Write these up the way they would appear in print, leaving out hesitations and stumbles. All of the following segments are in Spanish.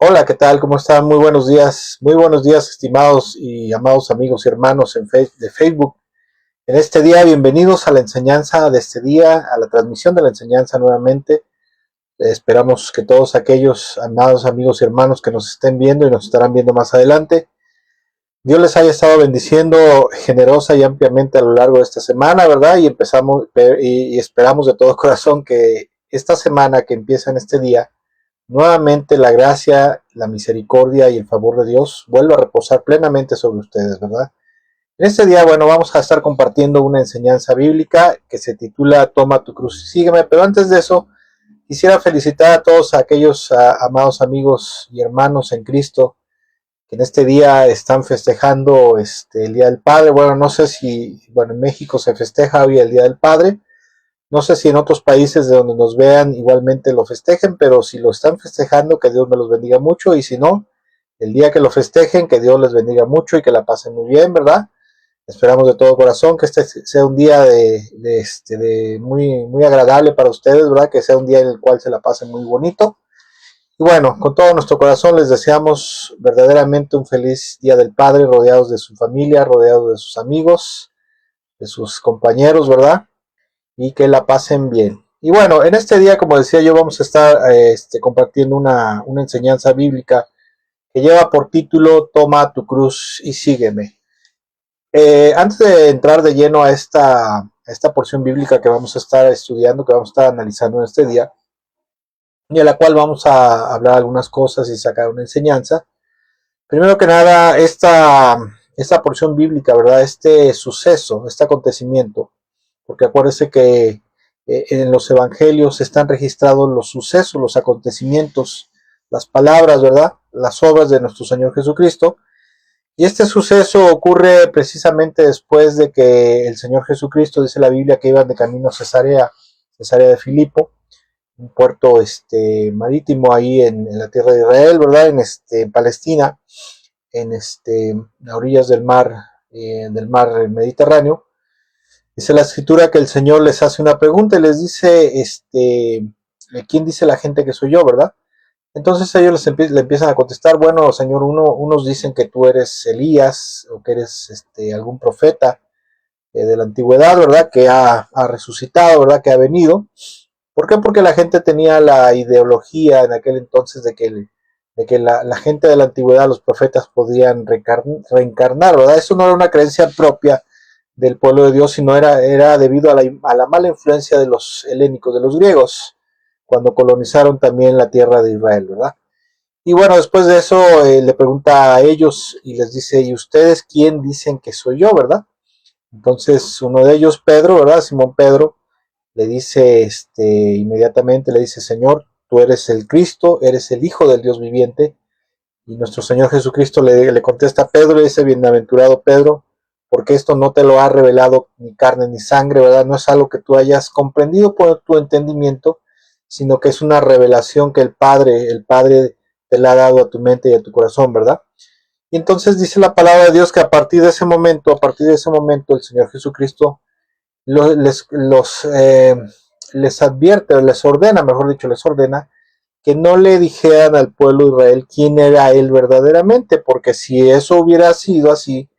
Hola, ¿qué tal? ¿Cómo están? Muy buenos días, estimados y amados amigos y hermanos de Facebook. En este día, bienvenidos a la enseñanza de este día, a la transmisión de la enseñanza nuevamente. Esperamos que todos aquellos amados amigos y hermanos que nos estén viendo y nos estarán viendo más adelante, Dios les haya estado bendiciendo generosa y ampliamente a lo largo de esta semana, ¿verdad? Y esperamos de todo corazón que esta semana que empieza en este día, nuevamente la gracia, la misericordia y el favor de Dios vuelva a reposar plenamente sobre ustedes, ¿verdad? En este día, bueno, vamos a estar compartiendo una enseñanza bíblica que se titula Toma tu cruz y sígueme, pero antes de eso, quisiera felicitar a todos aquellos amados amigos y hermanos en Cristo que en este día están festejando el Día del Padre. Bueno, no sé si, bueno, en México se festeja hoy el Día del Padre. No sé si en otros países de donde nos vean igualmente lo festejen, pero si lo están festejando, que Dios me los bendiga mucho, y si no, el día que lo festejen, que Dios les bendiga mucho y que la pasen muy bien, ¿verdad? Esperamos de todo corazón que este sea un día de muy agradable para ustedes, ¿verdad? Que sea un día en el cual se la pasen muy bonito. Y bueno, con todo nuestro corazón les deseamos verdaderamente un feliz Día del Padre, rodeados de su familia, rodeados de sus amigos, de sus compañeros, ¿verdad? Y que la pasen bien. Y bueno, en este día, como decía yo, vamos a estar compartiendo una enseñanza bíblica que lleva por título Toma tu cruz y sígueme. Antes de entrar de lleno a esta porción bíblica que vamos a estar estudiando, que vamos a estar analizando en este día, y a la cual vamos a hablar algunas cosas y sacar una enseñanza. Primero que nada, esta porción bíblica, ¿verdad? Este suceso, este acontecimiento, porque acuérdese que en los evangelios están registrados los sucesos, los acontecimientos, las palabras, ¿verdad? Las obras de nuestro Señor Jesucristo. Y este suceso ocurre precisamente después de que el Señor Jesucristo, dice la Biblia, que iban de camino a Cesarea de Filipo, un puerto marítimo ahí en la tierra de Israel, ¿verdad? En Palestina, a orillas del mar Mediterráneo. Dice la escritura que el Señor les hace una pregunta y les dice, ¿quién dice la gente que soy yo, verdad? Entonces ellos le empiezan a contestar, bueno, Señor, unos dicen que tú eres Elías o que eres algún profeta de la antigüedad, ¿verdad? Que ha resucitado, ¿verdad? Que ha venido. ¿Por qué? Porque la gente tenía la ideología en aquel entonces de que la gente de la antigüedad, los profetas, podían reencarnar, ¿verdad? Eso no era una creencia propia del pueblo de Dios, sino era debido a la mala influencia de los helénicos, de los griegos, cuando colonizaron también la tierra de Israel, ¿verdad? Y bueno, después de eso le pregunta a ellos y les dice, ¿y ustedes quién dicen que soy yo, verdad? Entonces uno de ellos, Pedro, ¿verdad? Simón Pedro, le dice, inmediatamente le dice, Señor, tú eres el Cristo, eres el Hijo del Dios viviente. Y nuestro Señor Jesucristo le contesta a Pedro, le dice, bienaventurado Pedro, porque esto no te lo ha revelado ni carne ni sangre, ¿verdad? No es algo que tú hayas comprendido por tu entendimiento, sino que es una revelación que el Padre te la ha dado a tu mente y a tu corazón, ¿verdad? Y entonces dice la palabra de Dios que a partir de ese momento, el Señor Jesucristo les advierte, les ordena, mejor dicho, les ordena que no le dijeran al pueblo de Israel quién era él verdaderamente, porque si eso hubiera sido así,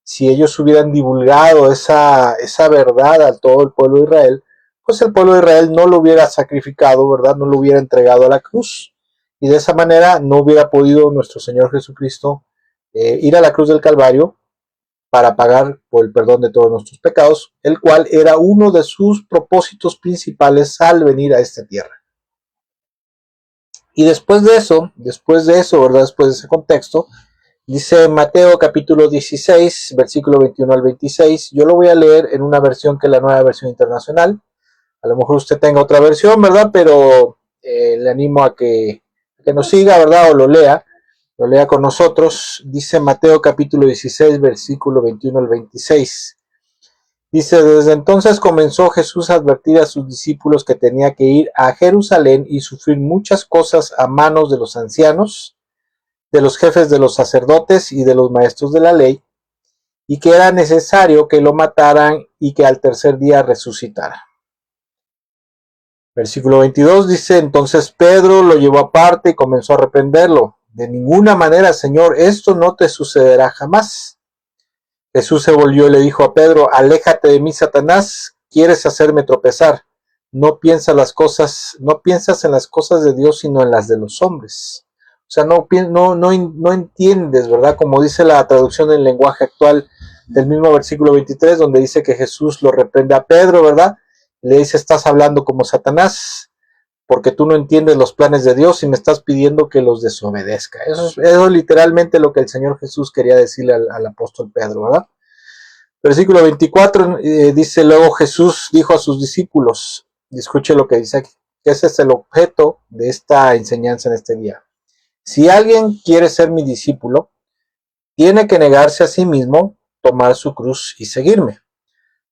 si ellos hubieran divulgado esa verdad a todo el pueblo de Israel, pues el pueblo de Israel no lo hubiera sacrificado, ¿verdad? No lo hubiera entregado a la cruz. Y de esa manera no hubiera podido nuestro Señor Jesucristo ir a la cruz del Calvario para pagar por el perdón de todos nuestros pecados, el cual era uno de sus propósitos principales al venir a esta tierra. Y después de eso, ¿verdad? Después de ese contexto, dice Mateo capítulo 16, versículo 21 al 26. Yo lo voy a leer en una versión que es la nueva versión internacional. A lo mejor usted tenga otra versión, ¿verdad? Pero le animo a que nos siga, ¿verdad? O lo lea con nosotros. Dice Mateo capítulo 16, versículo 21 al 26. Dice, desde entonces comenzó Jesús a advertir a sus discípulos que tenía que ir a Jerusalén y sufrir muchas cosas a manos de los ancianos, de los jefes de los sacerdotes y de los maestros de la ley, y que era necesario que lo mataran y que al tercer día resucitara. Versículo 22 dice, entonces Pedro lo llevó aparte y comenzó a reprenderlo. de ninguna manera, Señor, esto no te sucederá jamás. Jesús se volvió y le dijo a Pedro, aléjate de mí, Satanás, quieres hacerme tropezar. No piensas en las cosas de Dios, sino en las de los hombres. O sea, no entiendes, ¿verdad? Como dice la traducción del lenguaje actual del mismo versículo 23, donde dice que Jesús lo reprende a Pedro, ¿verdad? Le dice, estás hablando como Satanás, porque tú no entiendes los planes de Dios y me estás pidiendo que los desobedezca. Eso es literalmente lo que el Señor Jesús quería decirle al apóstol Pedro, ¿verdad? Versículo 24 dice, luego Jesús dijo a sus discípulos, y escuche lo que dice aquí, que ese es el objeto de esta enseñanza en este día. Si alguien quiere ser mi discípulo, tiene que negarse a sí mismo, tomar su cruz y seguirme.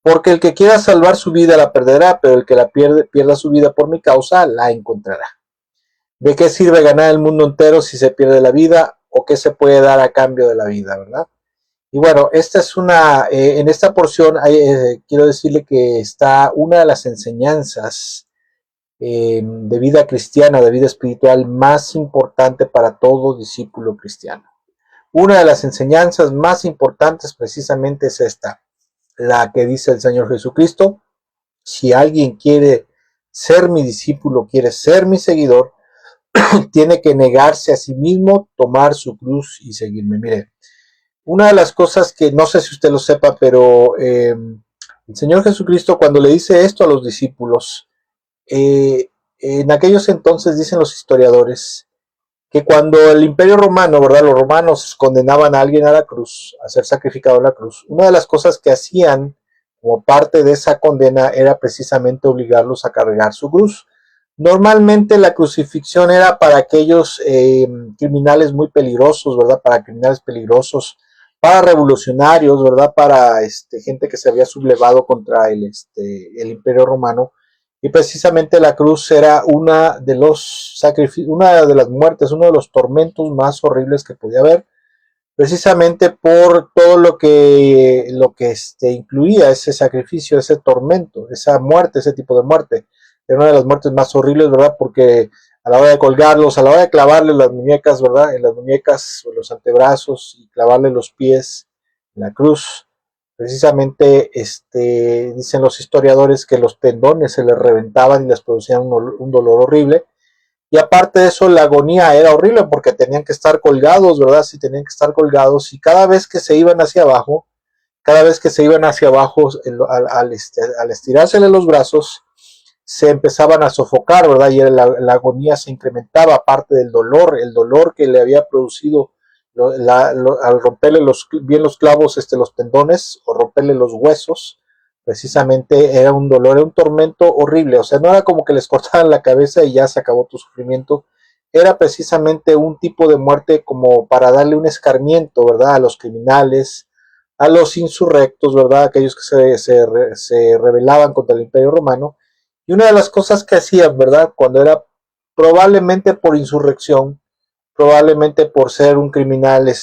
Porque el que quiera salvar su vida la perderá, pero el que la pierda su vida por mi causa la encontrará. ¿De qué sirve ganar el mundo entero si se pierde la vida? ¿O qué se puede dar a cambio de la vida, verdad? Y bueno, esta es en esta porción quiero decirle que está una de las enseñanzas de vida cristiana, de vida espiritual más importante para todo discípulo cristiano. Una de las enseñanzas más importantes precisamente es esta, la que dice el Señor Jesucristo, si alguien quiere ser mi discípulo, quiere ser mi seguidor, tiene que negarse a sí mismo, tomar su cruz y seguirme. Mire, una de las cosas que no sé si usted lo sepa, pero el Señor Jesucristo cuando le dice esto a los discípulos, en aquellos entonces dicen los historiadores que cuando el Imperio Romano, ¿verdad? Los romanos condenaban a alguien a la cruz, a ser sacrificado en la cruz, una de las cosas que hacían como parte de esa condena era precisamente obligarlos a cargar su cruz. Normalmente la crucifixión era para aquellos criminales muy peligrosos, ¿verdad? Para criminales peligrosos, para revolucionarios, ¿verdad? Para gente que se había sublevado contra el Imperio Romano. Y precisamente la cruz era una de las muertes, uno de los tormentos más horribles que podía haber, precisamente por todo lo que incluía ese sacrificio, ese tormento, esa muerte, ese tipo de muerte. Era una de las muertes más horribles, ¿verdad? Porque a la hora de colgarlos, a la hora de clavarle las muñecas, ¿verdad? En las muñecas o los antebrazos y clavarle los pies en la cruz, precisamente dicen los historiadores que los tendones se les reventaban y les producían un dolor horrible. Y aparte de eso, la agonía era horrible porque tenían que estar colgados, ¿verdad? Sí, tenían que estar colgados y cada vez que se iban hacia abajo, al estirársele los brazos, se empezaban a sofocar, ¿verdad? Y la agonía se incrementaba, aparte del dolor, el dolor que le había producido al romperle bien los clavos, los tendones, o romperle los huesos, precisamente era un dolor, era un tormento horrible. O sea, no era como que les cortaran la cabeza y ya se acabó tu sufrimiento. Era precisamente un tipo de muerte como para darle un escarmiento, ¿verdad? A los criminales, a los insurrectos, ¿verdad? Aquellos que se rebelaban contra el Imperio Romano. Y una de las cosas que hacían, ¿verdad? Cuando era probablemente por insurrección, probablemente por ser un criminal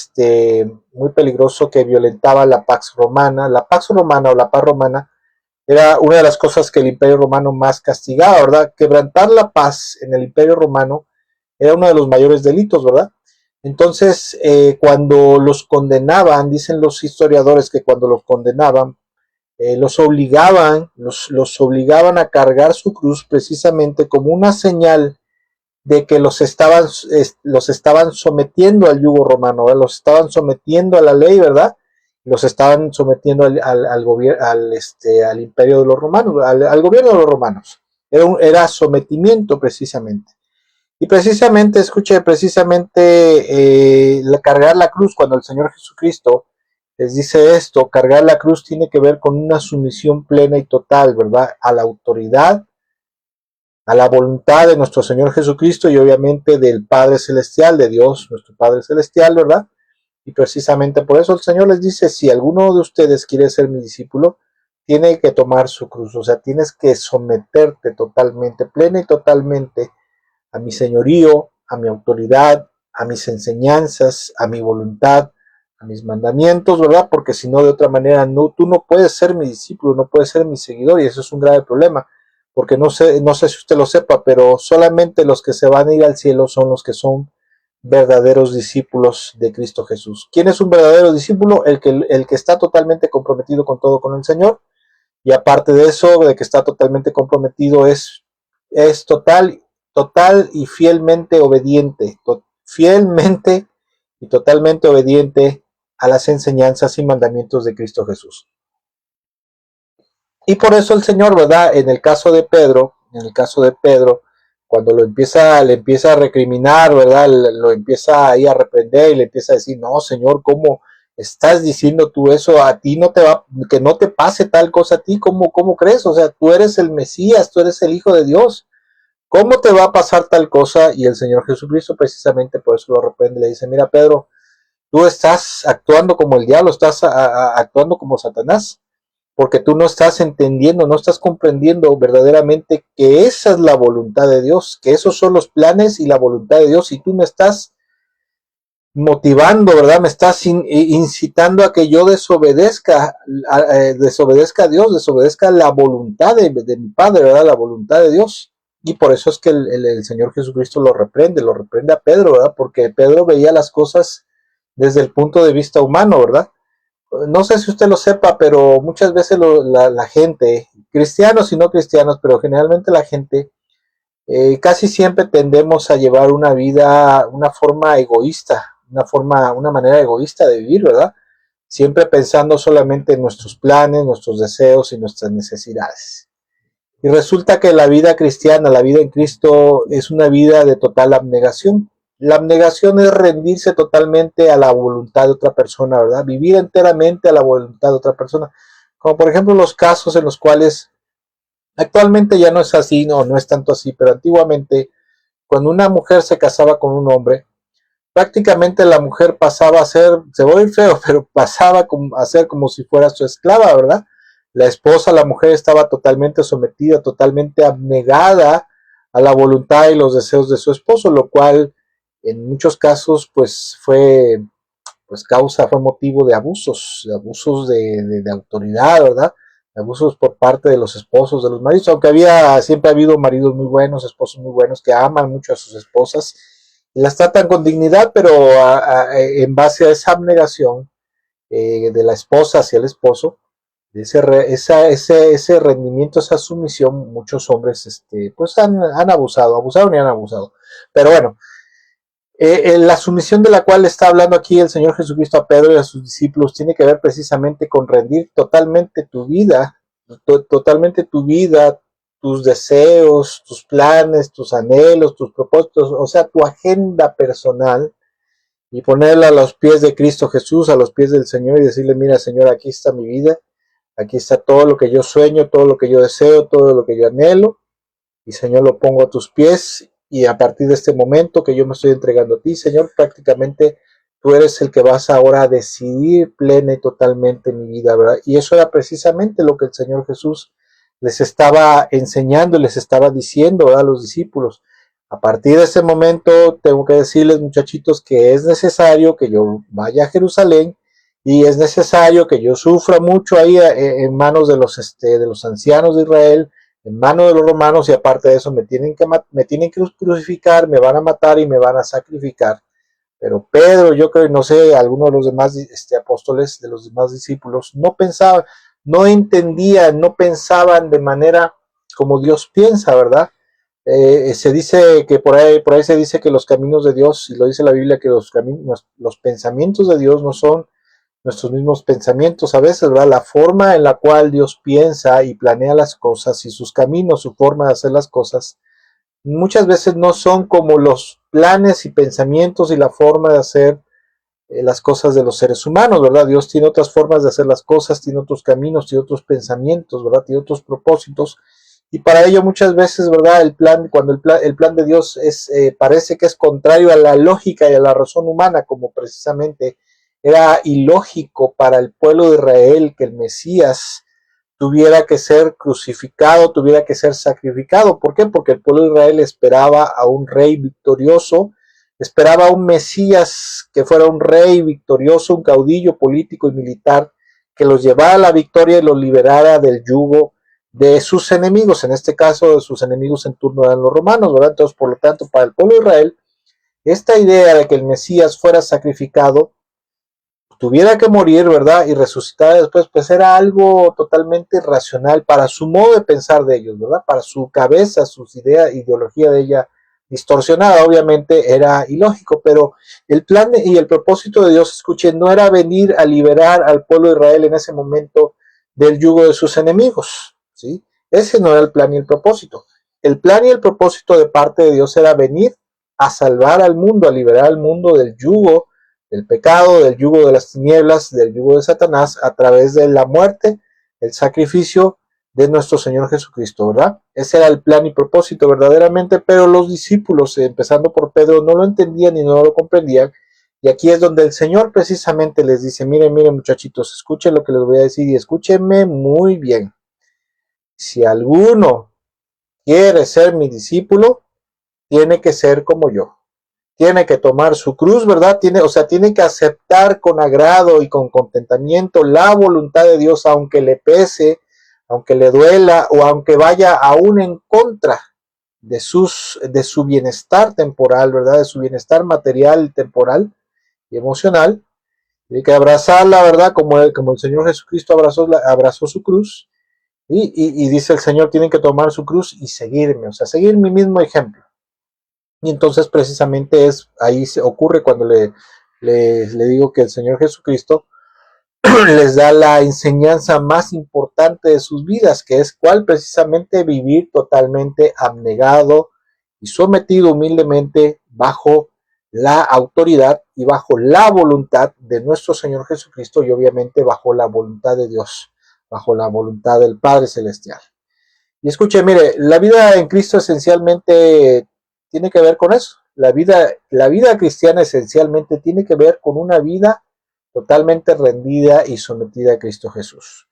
muy peligroso que violentaba la Pax Romana. La Pax Romana o la paz romana era una de las cosas que el Imperio Romano más castigaba, ¿verdad? Quebrantar la paz en el Imperio Romano era uno de los mayores delitos, ¿verdad? Entonces, cuando los condenaban, dicen los historiadores que cuando los condenaban, los obligaban a cargar su cruz precisamente como una señal de que los estaban sometiendo al yugo romano, ¿verdad? Los estaban sometiendo a la ley, ¿verdad? Los estaban sometiendo al gobierno, al imperio de los romanos, al gobierno de los romanos. Era sometimiento precisamente. Y precisamente, escuche, cargar la cruz, cuando el Señor Jesucristo les dice esto, cargar la cruz tiene que ver con una sumisión plena y total, ¿verdad? A la autoridad, a la voluntad de nuestro Señor Jesucristo y obviamente del Padre Celestial, de Dios, nuestro Padre Celestial, ¿verdad? Y precisamente por eso el Señor les dice, si alguno de ustedes quiere ser mi discípulo, tiene que tomar su cruz, o sea, tienes que someterte totalmente, plena y totalmente a mi señorío, a mi autoridad, a mis enseñanzas, a mi voluntad, a mis mandamientos, ¿verdad? Porque si no, de otra manera, tú no puedes ser mi discípulo, no puedes ser mi seguidor, y eso es un grave problema, porque no sé si usted lo sepa, pero solamente los que se van a ir al cielo son los que son verdaderos discípulos de Cristo Jesús. ¿Quién es un verdadero discípulo? El que está totalmente comprometido con todo con el Señor, y aparte de eso, de que está totalmente comprometido, es total y fielmente obediente, fielmente y totalmente obediente a las enseñanzas y mandamientos de Cristo Jesús. Y por eso el Señor, ¿verdad? En el caso de Pedro, cuando le empieza a recriminar, ¿verdad? Lo empieza ahí a reprender y le empieza a decir, no, Señor, ¿cómo estás diciendo tú eso? A ti no te va, que no te pase tal cosa a ti, ¿cómo crees? O sea, tú eres el Mesías, tú eres el Hijo de Dios. ¿Cómo te va a pasar tal cosa? Y el Señor Jesucristo precisamente por eso lo reprende, le dice, mira, Pedro, tú estás actuando como el diablo, estás actuando como Satanás, porque tú no estás entendiendo, no estás comprendiendo verdaderamente que esa es la voluntad de Dios, que esos son los planes y la voluntad de Dios, y tú me estás motivando, ¿verdad? Me estás incitando a que yo desobedezca a Dios, desobedezca la voluntad de mi Padre, ¿verdad? La voluntad de Dios. Y por eso es que el Señor Jesucristo lo reprende a Pedro, ¿verdad? Porque Pedro veía las cosas desde el punto de vista humano, ¿verdad? No sé si usted lo sepa, pero muchas veces la gente, cristianos y no cristianos, pero generalmente la gente, casi siempre tendemos a llevar una vida, una forma egoísta, una manera egoísta de vivir, ¿verdad? Siempre pensando solamente en nuestros planes, nuestros deseos y nuestras necesidades. Y resulta que la vida cristiana, la vida en Cristo, es una vida de total abnegación. La abnegación es rendirse totalmente a la voluntad de otra persona, ¿verdad? Vivir enteramente a la voluntad de otra persona. Como por ejemplo los casos en los cuales actualmente ya no es así, no es tanto así, pero antiguamente cuando una mujer se casaba con un hombre, prácticamente la mujer pasaba a ser, se ve muy feo, pero pasaba a ser como si fuera su esclava, ¿verdad? La esposa, la mujer estaba totalmente sometida, totalmente abnegada a la voluntad y los deseos de su esposo, lo cual en muchos casos pues fue fue motivo de abusos de autoridad, ¿verdad? De abusos por parte de los esposos, de los maridos, aunque siempre ha habido maridos muy buenos, esposos muy buenos que aman mucho a sus esposas y las tratan con dignidad, pero en base a esa abnegación de la esposa hacia el esposo, ese rendimiento, esa sumisión, muchos hombres pues han abusaron y han abusado. Pero bueno, la sumisión de la cual está hablando aquí el Señor Jesucristo a Pedro y a sus discípulos tiene que ver precisamente con rendir totalmente tu vida, tus deseos, tus planes, tus anhelos, tus propósitos, o sea, tu agenda personal, y ponerla a los pies de Cristo Jesús, a los pies del Señor, y decirle, mira, Señor, aquí está mi vida, aquí está todo lo que yo sueño, todo lo que yo deseo, todo lo que yo anhelo, y Señor, lo pongo a tus pies, y a partir de este momento que yo me estoy entregando a ti, Señor, prácticamente tú eres el que vas ahora a decidir plena y totalmente mi vida, ¿verdad? Y eso era precisamente lo que el Señor Jesús les estaba enseñando, les estaba diciendo, ¿verdad? A los discípulos. A partir de ese momento tengo que decirles, muchachitos, que es necesario que yo vaya a Jerusalén y es necesario que yo sufra mucho ahí en manos de los ancianos de Israel, en manos de los romanos, y aparte de eso me tienen que crucificar, me van a matar y me van a sacrificar. Pero Pedro, yo creo, no sé, algunos de los demás apóstoles, de los demás discípulos, no pensaban, no entendían, no pensaban de manera como Dios piensa, ¿verdad? Se dice que por ahí se dice que los caminos de Dios, y lo dice la Biblia, que los pensamientos de Dios no son nuestros mismos pensamientos a veces, ¿verdad? La forma en la cual Dios piensa y planea las cosas y sus caminos, su forma de hacer las cosas, muchas veces no son como los planes y pensamientos y la forma de hacer las cosas de los seres humanos, ¿verdad? Dios tiene otras formas de hacer las cosas, tiene otros caminos, tiene otros pensamientos, ¿verdad? Tiene otros propósitos. Y para ello muchas veces, ¿verdad? Cuando el plan de Dios parece que es contrario a la lógica y a la razón humana, como precisamente era ilógico para el pueblo de Israel que el Mesías tuviera que ser crucificado, tuviera que ser sacrificado. ¿Por qué? Porque el pueblo de Israel esperaba a un rey victorioso, esperaba a un Mesías que fuera un rey victorioso, un caudillo político y militar, que los llevara a la victoria y los liberara del yugo de sus enemigos. En este caso, sus enemigos en turno eran los romanos, ¿verdad? Entonces, por lo tanto, para el pueblo de Israel esta idea de que el Mesías fuera sacrificado, tuviera que morir, ¿verdad? Y resucitar después, pues era algo totalmente irracional para su modo de pensar de ellos, ¿verdad? Para su cabeza, sus ideas, ideología de ella distorsionada, obviamente era ilógico, pero el plan y el propósito de Dios, escuchen, no era venir a liberar al pueblo de Israel en ese momento del yugo de sus enemigos, ¿sí? Ese no era el plan y el propósito. El plan y el propósito de parte de Dios era venir a salvar al mundo, a liberar al mundo del yugo del pecado, del yugo de las tinieblas, del yugo de Satanás, a través de la muerte, el sacrificio de nuestro Señor Jesucristo, ¿verdad? Ese era el plan y propósito verdaderamente, pero los discípulos, empezando por Pedro, no lo entendían y no lo comprendían. Y aquí es donde el Señor precisamente les dice, miren, miren muchachitos, escuchen lo que les voy a decir y escúchenme muy bien. Si alguno quiere ser mi discípulo, tiene que ser como yo. Tiene que tomar su cruz, ¿verdad? Tiene que aceptar con agrado y con contentamiento la voluntad de Dios, aunque le pese, aunque le duela o aunque vaya aún en contra de su bienestar temporal, ¿verdad? De su bienestar material, temporal y emocional. Tiene que abrazarla, ¿verdad? Como el Señor Jesucristo abrazó su cruz. Y dice el Señor, tienen que tomar su cruz y seguirme, o sea, seguir mi mismo ejemplo. Y entonces precisamente ahí se ocurre cuando le digo que el Señor Jesucristo les da la enseñanza más importante de sus vidas, que es cuál precisamente vivir totalmente abnegado y sometido humildemente bajo la autoridad y bajo la voluntad de nuestro Señor Jesucristo y obviamente bajo la voluntad de Dios, bajo la voluntad del Padre Celestial. Y escuche, mire, la vida en Cristo esencialmente tiene que ver con eso. La vida cristiana esencialmente tiene que ver con una vida totalmente rendida y sometida a Cristo Jesús.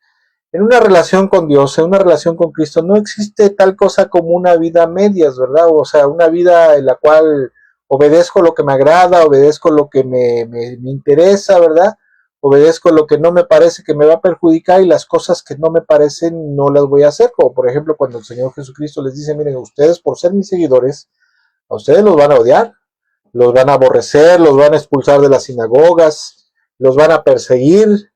En una relación con Dios, en una relación con Cristo, no existe tal cosa como una vida a medias, ¿verdad? O sea, una vida en la cual obedezco lo que me agrada, obedezco lo que me interesa, ¿verdad? Obedezco lo que no me parece que me va a perjudicar y las cosas que no me parecen no las voy a hacer, como por ejemplo cuando el Señor Jesucristo les dice, miren, ustedes por ser mis seguidores, a ustedes los van a odiar, los van a aborrecer, los van a expulsar de las sinagogas, los van a perseguir,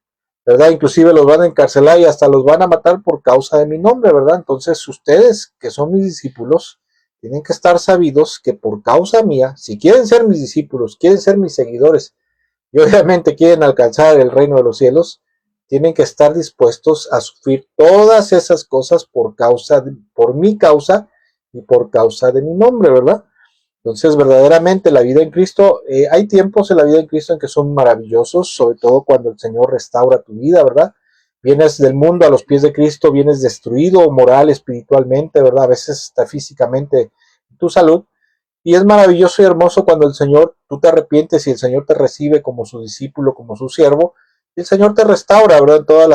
¿verdad? Inclusive los van a encarcelar y hasta los van a matar por causa de mi nombre, ¿verdad? Entonces ustedes, que son mis discípulos, tienen que estar sabidos que por causa mía, si quieren ser mis discípulos, quieren ser mis seguidores y obviamente quieren alcanzar el reino de los cielos, tienen que estar dispuestos a sufrir todas esas cosas por mi causa y por causa de mi nombre, ¿verdad? Entonces, verdaderamente la vida en Cristo, hay tiempos en la vida en Cristo en que son maravillosos, sobre todo cuando el Señor restaura tu vida, ¿verdad? Vienes del mundo a los pies de Cristo, vienes destruido moral, espiritualmente, ¿verdad? A veces hasta físicamente tu salud. Y es maravilloso y hermoso cuando el Señor, tú te arrepientes y el Señor te recibe como su discípulo, como su siervo, y el Señor te restaura, ¿verdad? En todas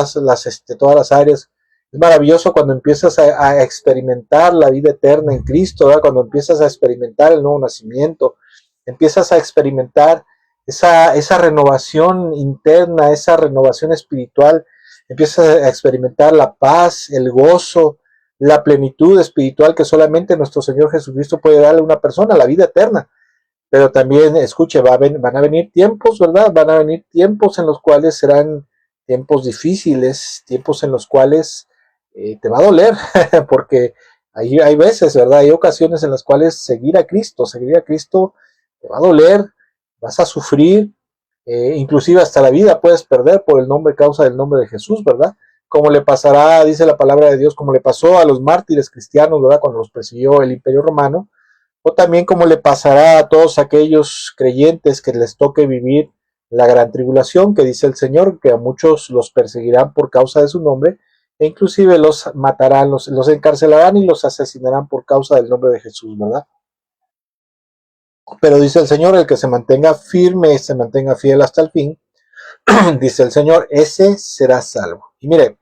las áreas. Es maravilloso cuando empiezas a experimentar la vida eterna en Cristo, ¿verdad? Cuando empiezas a experimentar el nuevo nacimiento, empiezas a experimentar esa renovación interna, esa renovación espiritual, empiezas a experimentar la paz, el gozo, la plenitud espiritual que solamente nuestro Señor Jesucristo puede darle a una persona, la vida eterna. Pero también, escuche, van a venir tiempos, ¿verdad? Van a venir tiempos en los cuales serán tiempos difíciles, tiempos en los cuales te va a doler, porque hay veces, ¿verdad? Hay ocasiones en las cuales seguir a Cristo te va a doler, vas a sufrir, inclusive hasta la vida puedes perder por el nombre, causa del nombre de Jesús, ¿verdad? Como le pasará, dice la palabra de Dios, como le pasó a los mártires cristianos, ¿verdad? Cuando los persiguió el Imperio Romano, o también como le pasará a todos aquellos creyentes que les toque vivir la gran tribulación, que dice el Señor, que a muchos los perseguirán por causa de su nombre, e inclusive los matarán, los encarcelarán y los asesinarán por causa del nombre de Jesús, ¿verdad? Pero dice el Señor, el que se mantenga firme, se mantenga fiel hasta el fin, dice el Señor, ese será salvo. Y mire,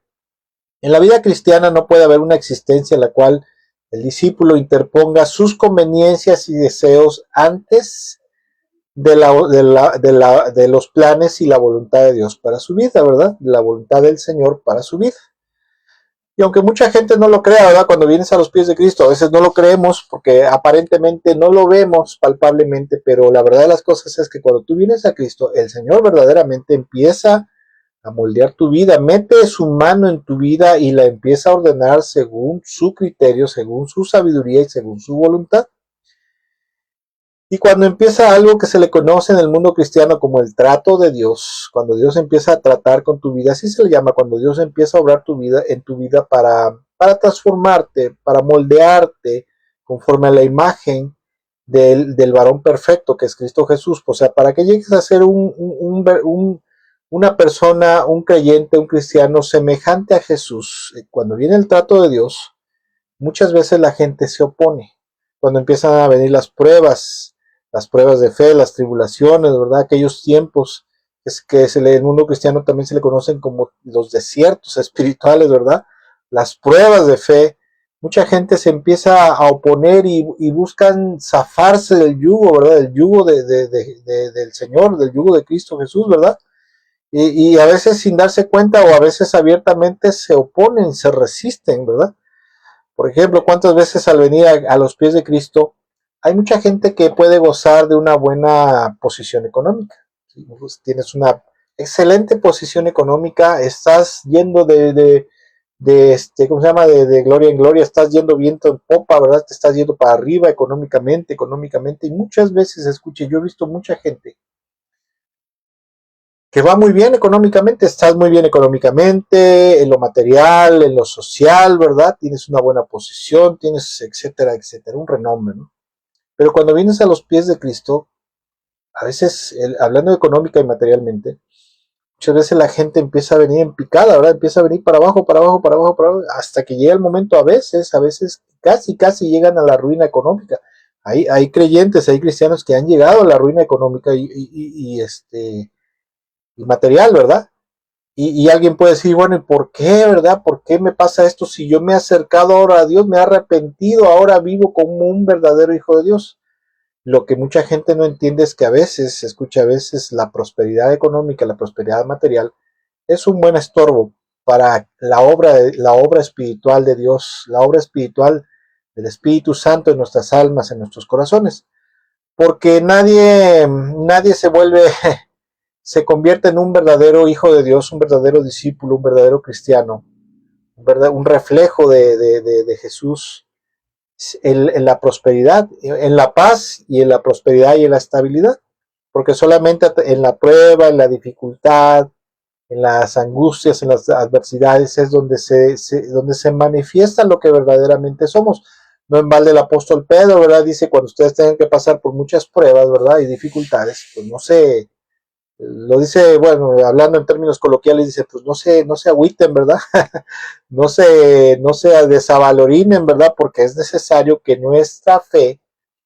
en la vida cristiana no puede haber una existencia en la cual el discípulo interponga sus conveniencias y deseos antes de los planes y la voluntad de Dios para su vida, ¿verdad? La voluntad del Señor para su vida. Y aunque mucha gente no lo crea, ¿verdad? Cuando vienes a los pies de Cristo, a veces no lo creemos porque aparentemente no lo vemos palpablemente, pero la verdad de las cosas es que cuando tú vienes a Cristo, el Señor verdaderamente empieza a moldear tu vida, mete su mano en tu vida y la empieza a ordenar según su criterio, según su sabiduría y según su voluntad. Y cuando empieza algo que se le conoce en el mundo cristiano como el trato de Dios, cuando Dios empieza a tratar con tu vida, así se le llama, cuando Dios empieza a obrar tu vida en tu vida para transformarte, para moldearte conforme a la imagen del varón perfecto que es Cristo Jesús, o sea, para que llegues a ser una persona, un creyente, un cristiano semejante a Jesús. Cuando viene el trato de Dios, muchas veces la gente se opone. Cuando empiezan a venir las pruebas de fe, las tribulaciones, ¿verdad? Aquellos tiempos que el mundo cristiano también se le conocen como los desiertos espirituales, ¿verdad? Las pruebas de fe. Mucha gente se empieza a oponer y buscan zafarse del yugo, ¿verdad? Del yugo del Señor, del yugo de Cristo Jesús, ¿verdad? Y a veces sin darse cuenta o a veces abiertamente se oponen, se resisten, ¿verdad? Por ejemplo, ¿cuántas veces al venir a los pies de Cristo hay mucha gente que puede gozar de una buena posición económica? ¿Sí? Pues tienes una excelente posición económica, estás yendo ¿cómo se llama? De gloria en gloria, estás yendo viento en popa, ¿verdad? Te estás yendo para arriba económicamente, y muchas veces, escuche, yo he visto mucha gente que va muy bien económicamente, estás muy bien económicamente, en lo material, en lo social, ¿verdad? Tienes una buena posición, tienes, etcétera, etcétera, un renombre, ¿no? Pero cuando vienes a los pies de Cristo, a veces, hablando económica y materialmente, muchas veces la gente empieza a venir en picada, ¿verdad? Empieza a venir para abajo, para abajo, para abajo, para abajo, hasta que llega el momento, a veces casi llegan a la ruina económica. Hay creyentes, hay cristianos que han llegado a la ruina económica y material, ¿verdad? Y alguien puede decir, bueno, ¿y por qué, verdad? ¿Por qué me pasa esto si yo me he acercado ahora a Dios, me he arrepentido, ahora vivo como un verdadero hijo de Dios? Lo que mucha gente no entiende es que a veces, se escucha a veces, la prosperidad económica, la prosperidad material, es un buen estorbo para la obra espiritual de Dios, la obra espiritual del Espíritu Santo en nuestras almas, en nuestros corazones. Porque nadie se convierte en un verdadero hijo de Dios, un verdadero discípulo, un verdadero cristiano, un reflejo de Jesús en la prosperidad, en la paz y en la prosperidad y en la estabilidad. Porque solamente en la prueba, en la dificultad, en las angustias, en las adversidades es donde se manifiesta lo que verdaderamente somos. No en balde el apóstol Pedro, ¿verdad? Dice, cuando ustedes tengan que pasar por muchas pruebas, ¿verdad? Y dificultades, pues lo dice, bueno, hablando en términos coloquiales, dice, pues no se agüiten, ¿verdad? No se desavalorinen, ¿verdad? Porque es necesario que nuestra fe,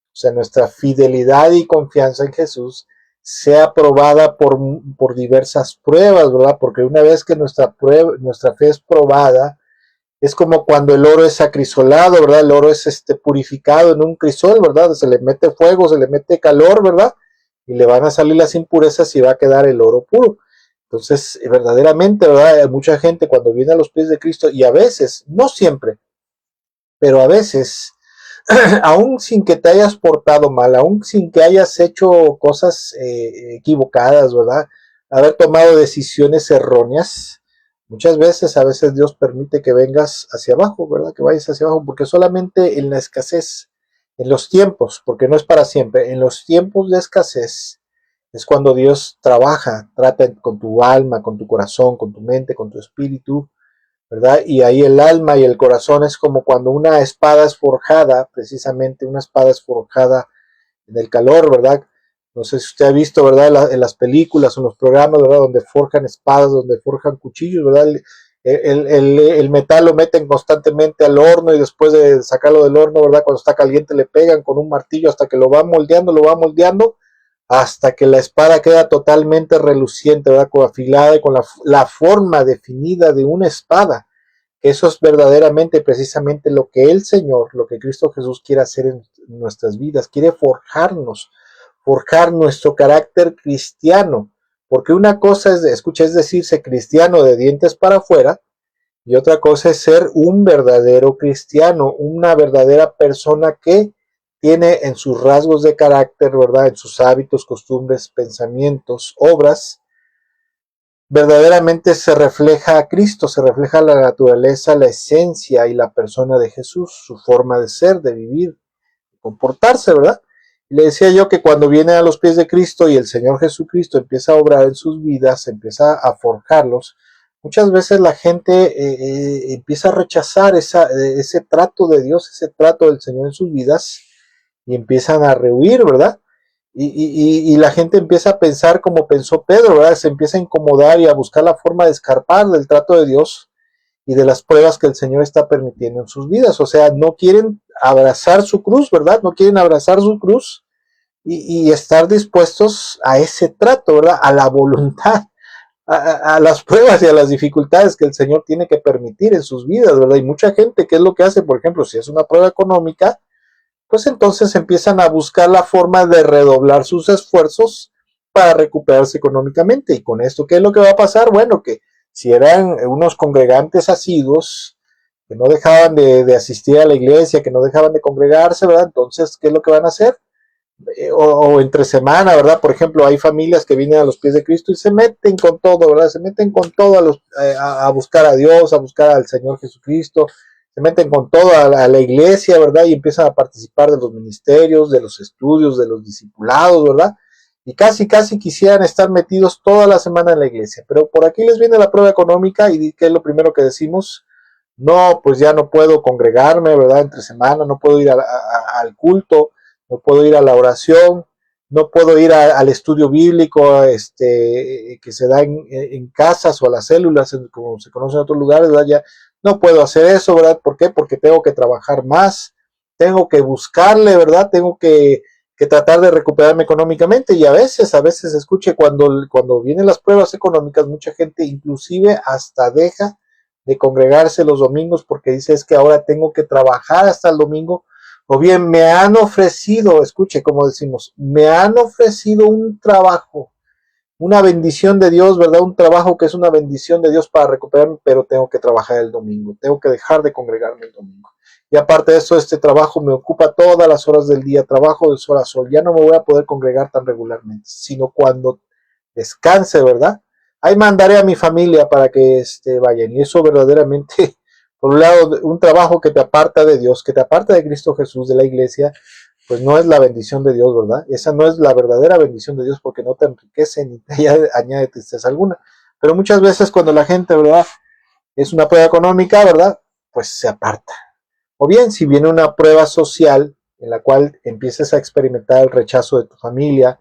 o sea, nuestra fidelidad y confianza en Jesús, sea probada por diversas pruebas, ¿verdad? Porque una vez que nuestra fe es probada, es como cuando el oro es acrisolado, ¿verdad? El oro es purificado en un crisol, ¿verdad? Se le mete fuego, se le mete calor, ¿verdad? Y le van a salir las impurezas y va a quedar el oro puro. Entonces, verdaderamente, ¿verdad? Hay mucha gente cuando viene a los pies de Cristo y a veces, no siempre, pero a veces, aún sin que te hayas portado mal, aún sin que hayas hecho cosas equivocadas, ¿verdad? Haber tomado decisiones erróneas, muchas veces, a veces Dios permite que vengas hacia abajo, ¿verdad? Que vayas hacia abajo, porque solamente en la escasez, en los tiempos, porque no es para siempre, en los tiempos de escasez es cuando Dios trata con tu alma, con tu corazón, con tu mente, con tu espíritu, ¿verdad? Y ahí el alma y el corazón es como cuando una espada es forjada, precisamente una espada es forjada en el calor, ¿verdad? No sé si usted ha visto, ¿verdad? En las películas o en los programas, ¿verdad? Donde forjan espadas, donde forjan cuchillos, ¿verdad? El metal lo meten constantemente al horno y después de sacarlo del horno, ¿verdad? Cuando está caliente le pegan con un martillo hasta que lo va moldeando, hasta que la espada queda totalmente reluciente, ¿verdad? Afilada y con la forma definida de una espada. Eso es verdaderamente, precisamente lo que el Señor, lo que Cristo Jesús quiere hacer en nuestras vidas. Quiere forjar nuestro carácter cristiano. Porque una cosa es decirse cristiano de dientes para afuera, y otra cosa es ser un verdadero cristiano, una verdadera persona que tiene en sus rasgos de carácter, ¿verdad? En sus hábitos, costumbres, pensamientos, obras, verdaderamente se refleja a Cristo, se refleja la naturaleza, la esencia y la persona de Jesús, su forma de ser, de vivir, de comportarse, ¿verdad? Y le decía yo que cuando viene a los pies de Cristo y el Señor Jesucristo empieza a obrar en sus vidas, empieza a forjarlos, muchas veces la gente empieza a rechazar ese trato de Dios, ese trato del Señor en sus vidas y empiezan a rehuir, ¿verdad? Y la gente empieza a pensar como pensó Pedro, ¿verdad? Se empieza a incomodar y a buscar la forma de escapar del trato de Dios y de las pruebas que el Señor está permitiendo en sus vidas. O sea, no quieren abrazar su cruz, ¿verdad? No quieren abrazar su cruz y estar dispuestos a ese trato, ¿verdad? A la voluntad, a las pruebas y a las dificultades que el Señor tiene que permitir en sus vidas, ¿verdad? Y mucha gente, ¿qué es lo que hace? Por ejemplo, si es una prueba económica, pues entonces empiezan a buscar la forma de redoblar sus esfuerzos para recuperarse económicamente. Y con esto, ¿qué es lo que va a pasar? Bueno, que si eran unos congregantes asiduos, que no dejaban de asistir a la iglesia, que no dejaban de congregarse, ¿verdad? Entonces, ¿qué es lo que van a hacer? O entre semana, ¿verdad? Por ejemplo, hay familias que vienen a los pies de Cristo y se meten con todo, ¿verdad? Se meten con todo a buscar a Dios, a buscar al Señor Jesucristo, se meten con todo a la iglesia, ¿verdad? Y empiezan a participar de los ministerios, de los estudios, de los discipulados, ¿verdad? Y casi quisieran estar metidos toda la semana en la iglesia. Pero por aquí les viene la prueba económica y ¿qué es lo primero que decimos? No, pues ya no puedo congregarme, ¿verdad? Entre semana, no puedo ir al culto, no puedo ir a la oración, no puedo ir al estudio bíblico que se da en casas o a las células, como se conoce en otros lugares, ¿verdad? Ya no puedo hacer eso, ¿verdad? ¿Por qué? Porque tengo que trabajar más, tengo que buscarle, ¿verdad? Tengo que tratar de recuperarme económicamente y a veces escuche, cuando vienen las pruebas económicas, mucha gente inclusive hasta deja de congregarse los domingos porque dice es que ahora tengo que trabajar hasta el domingo, o bien me han ofrecido, escuche como decimos, me han ofrecido un trabajo, una bendición de Dios, ¿verdad? Un trabajo que es una bendición de Dios para recuperarme, pero tengo que trabajar el domingo, tengo que dejar de congregarme el domingo. Y aparte de eso, este trabajo me ocupa todas las horas del día, trabajo de sol a sol, ya no me voy a poder congregar tan regularmente, sino cuando descanse, ¿verdad? Ahí mandaré a mi familia para que vayan. Y eso verdaderamente, por un lado, un trabajo que te aparta de Dios, que te aparta de Cristo Jesús, de la iglesia, pues no es la bendición de Dios, ¿verdad? Esa no es la verdadera bendición de Dios porque no te enriquece ni te añade tristeza alguna. Pero muchas veces cuando la gente, ¿verdad? Es una prueba económica, ¿verdad? Pues se aparta. O bien, si viene una prueba social en la cual empieces a experimentar el rechazo de tu familia,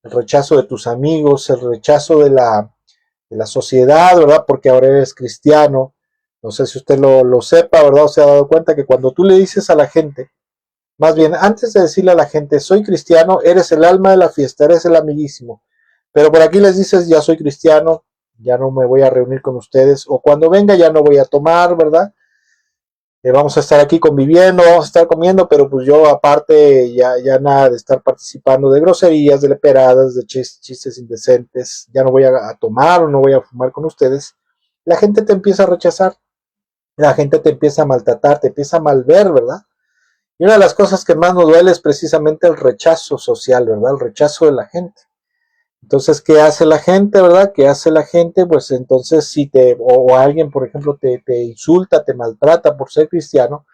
el rechazo de tus amigos, el rechazo de la sociedad, ¿verdad? Porque ahora eres cristiano. No sé si usted lo sepa, ¿verdad? O se ha dado cuenta que cuando tú le dices a la gente, más bien, antes de decirle a la gente, soy cristiano, eres el alma de la fiesta, eres el amiguísimo. Pero por aquí les dices, ya soy cristiano, ya no me voy a reunir con ustedes, o cuando venga ya no voy a tomar, ¿verdad? Vamos a estar aquí conviviendo, vamos a estar comiendo, pero pues yo aparte ya nada de estar participando de groserías, de leperadas, de chistes indecentes, ya no voy a tomar o no voy a fumar con ustedes. La gente te empieza a rechazar, la gente te empieza a maltratar, te empieza a malver, ¿verdad? Y una de las cosas que más nos duele es precisamente el rechazo social, ¿verdad? El rechazo de la gente. Entonces, ¿qué hace la gente, verdad? ¿Qué hace la gente? Pues entonces, si o alguien, por ejemplo, te insulta, te maltrata por ser cristiano,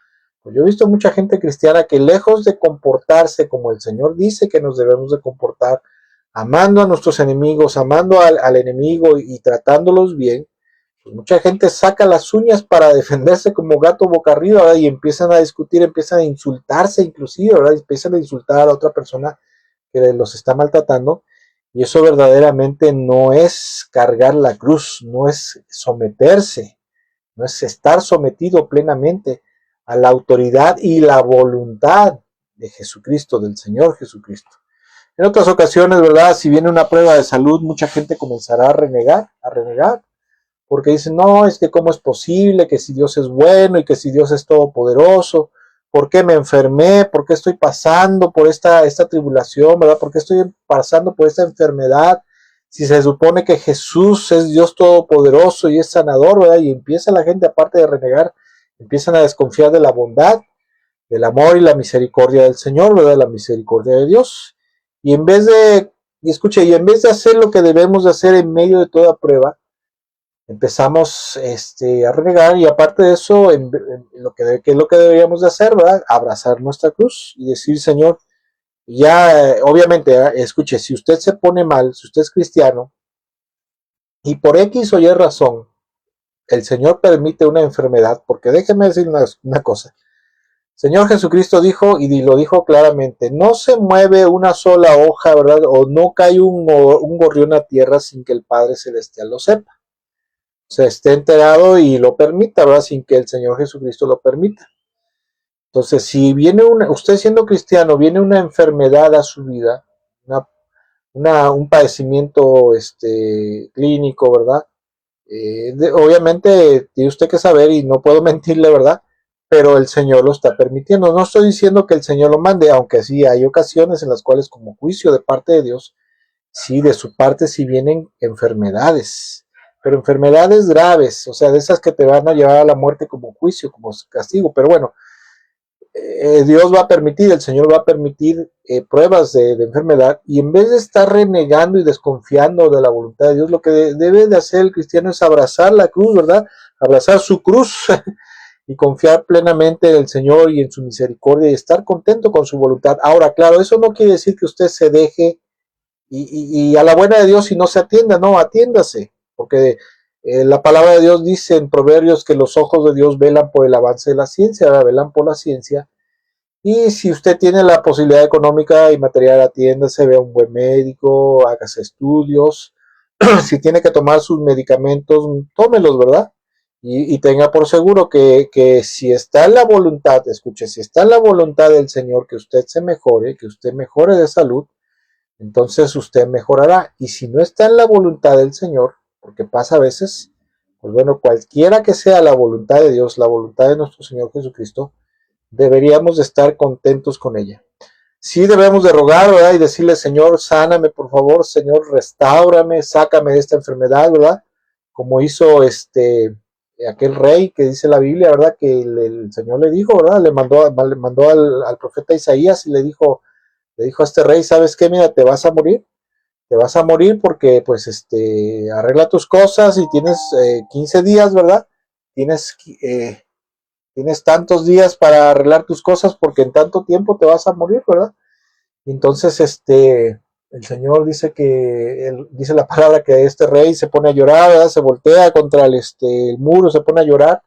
pues yo he visto mucha gente cristiana que lejos de comportarse como el Señor dice que nos debemos de comportar, amando a nuestros enemigos, amando al enemigo y tratándolos bien, pues mucha gente saca las uñas para defenderse como gato boca arriba, ¿verdad? Y empiezan a discutir, empiezan a insultarse inclusive, ¿verdad? Empiezan a insultar a la otra persona que los está maltratando. Y eso verdaderamente no es cargar la cruz, no es someterse, no es estar sometido plenamente a la autoridad y la voluntad de Jesucristo, del Señor Jesucristo. En otras ocasiones, ¿verdad? Si viene una prueba de salud, mucha gente comenzará a renegar, porque dicen, no, es que cómo es posible, que si Dios es bueno y que si Dios es todopoderoso, ¿por qué me enfermé? ¿Por qué estoy pasando por esta tribulación, verdad? ¿Por qué estoy pasando por esta enfermedad? Si se supone que Jesús es Dios todopoderoso y es sanador, ¿verdad? Y empieza la gente, aparte de renegar, empiezan a desconfiar de la bondad, del amor y la misericordia del Señor, ¿verdad? La misericordia de Dios. Y en vez de, y escuche, y en vez de hacer lo que debemos de hacer en medio de toda prueba, empezamos a renegar, y aparte de eso, ¿qué es lo que deberíamos de hacer, verdad? Abrazar nuestra cruz y decir, Señor, ya, obviamente, escuche, si usted se pone mal, si usted es cristiano, y por X o Y razón, el Señor permite una enfermedad, porque déjeme decir una cosa, Señor Jesucristo dijo, y lo dijo claramente, no se mueve una sola hoja, ¿verdad? O no cae un gorrión a tierra sin que el Padre Celestial lo sepa. Se esté enterado y lo permita, ¿verdad? Sin que el Señor Jesucristo lo permita. Entonces, si viene usted siendo cristiano, viene una enfermedad a su vida, un padecimiento clínico, ¿verdad? Obviamente tiene usted que saber, y no puedo mentirle, ¿verdad? Pero el Señor lo está permitiendo. No estoy diciendo que el Señor lo mande, aunque sí hay ocasiones en las cuales, como juicio de parte de Dios, sí, de su parte sí vienen enfermedades, pero enfermedades graves, o sea, de esas que te van a llevar a la muerte como juicio, como castigo. Pero bueno, Dios va a permitir, el Señor va a permitir pruebas de enfermedad, y en vez de estar renegando y desconfiando de la voluntad de Dios, lo que debe de hacer el cristiano es abrazar la cruz, ¿verdad? Abrazar su cruz y confiar plenamente en el Señor y en su misericordia y estar contento con su voluntad. Ahora, claro, eso no quiere decir que usted se deje y a la buena de Dios y no se atienda, no, atiéndase, porque la palabra de Dios dice en Proverbios que los ojos de Dios velan por el avance de la ciencia, ¿verdad? Velan por la ciencia. Y si usted tiene la posibilidad económica y material, atiéndase, vea un buen médico, hágase estudios. Si tiene que tomar sus medicamentos, tómelos, ¿verdad? Y tenga por seguro que si está en la voluntad, escuche, si está en la voluntad del Señor que usted se mejore, que usted mejore de salud, entonces usted mejorará. Y si no está en la voluntad del Señor, porque pasa a veces, pues bueno, cualquiera que sea la voluntad de Dios, la voluntad de nuestro Señor Jesucristo, deberíamos de estar contentos con ella. Sí debemos de rogar, ¿verdad? Y decirle, Señor, sáname, por favor, Señor, restáurame, sácame de esta enfermedad, ¿verdad? Como hizo aquel rey que dice la Biblia, ¿verdad? Que el Señor le dijo, ¿verdad? Le mandó al profeta Isaías y le dijo a este rey, ¿sabes qué? Mira, te vas a morir porque, pues, arregla tus cosas y tienes 15 días, ¿verdad? Tienes, tienes tantos días para arreglar tus cosas porque en tanto tiempo te vas a morir, ¿verdad? Y entonces, el Señor dice dice la palabra que este rey se pone a llorar, ¿verdad? Se voltea contra el muro, se pone a llorar,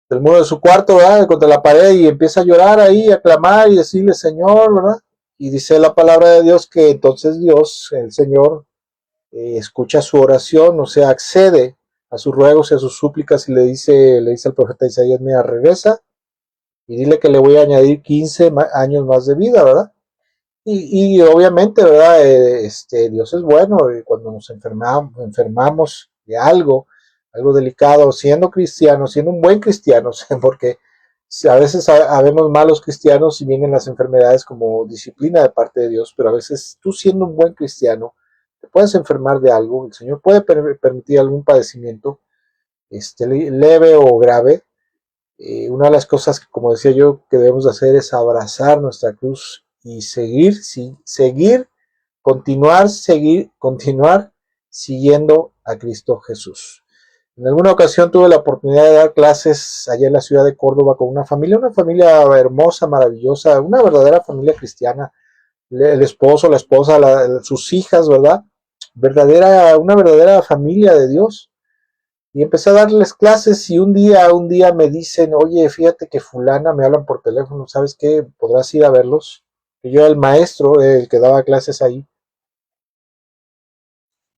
el muro de su cuarto, ¿verdad? Contra la pared, y empieza a llorar ahí, a clamar y decirle, Señor, ¿verdad? Y dice la palabra de Dios que entonces Dios, el Señor, escucha su oración, o sea, accede a sus ruegos y a sus súplicas, y le dice al profeta Isaías, mira, regresa y dile que le voy a añadir 15 años más de vida, ¿verdad? Y obviamente, ¿verdad? Dios es bueno, y cuando nos enfermamos de algo delicado, siendo cristianos, siendo un buen cristiano, porque a veces habemos malos cristianos y vienen las enfermedades como disciplina de parte de Dios, pero a veces tú siendo un buen cristiano, te puedes enfermar de algo, el Señor puede permitir algún padecimiento, leve o grave. Una de las cosas que, como decía yo, que debemos hacer es abrazar nuestra cruz y continuar siguiendo a Cristo Jesús. En alguna ocasión tuve la oportunidad de dar clases allá en la ciudad de Córdoba con una familia hermosa, maravillosa, una verdadera familia cristiana, el esposo, la esposa, sus hijas, ¿verdad? Una verdadera familia de Dios. Y empecé a darles clases, y un día me dicen, oye, fíjate que fulana, me hablan por teléfono, ¿sabes qué? ¿Podrás ir a verlos? Que yo era el maestro, el que daba clases ahí.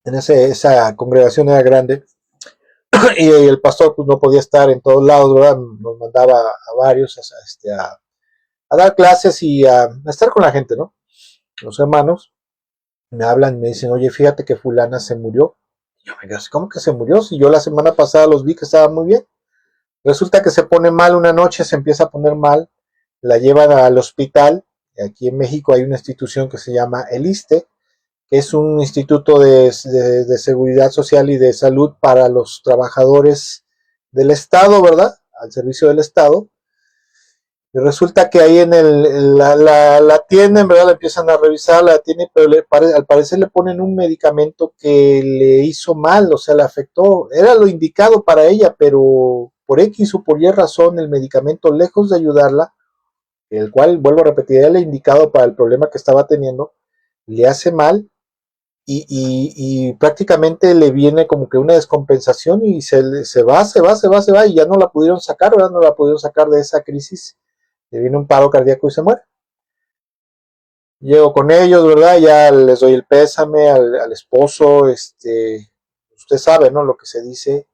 Esa congregación era grande. Y el pastor pues no podía estar en todos lados, ¿verdad? Nos mandaba a varios a dar clases y a estar con la gente, ¿no? Los hermanos me hablan y me dicen, oye, fíjate que fulana se murió. Y yo me digo, ¿cómo que se murió? Si yo la semana pasada los vi que estaba muy bien. Resulta que se pone mal una noche, se empieza a poner mal, la llevan al hospital. Aquí en México hay una institución que se llama el ISSSTE, que es un instituto de seguridad social y de salud para los trabajadores del Estado, ¿verdad? Al servicio del Estado. Y resulta que ahí la tienen, ¿verdad? La empiezan a revisar, la tienen, pero al parecer le ponen un medicamento que le hizo mal, o sea, le afectó. Era lo indicado para ella, pero por X o por Y razón, el medicamento, lejos de ayudarla, el cual, vuelvo a repetir, era el indicado para el problema que estaba teniendo, le hace mal y prácticamente le viene como que una descompensación y se va y ya no la pudieron sacar, ¿verdad? No la pudieron sacar de esa crisis, le viene un paro cardíaco y se muere. Llego con ellos, ¿verdad? Ya les doy el pésame al esposo, usted sabe, ¿no? Lo que se dice.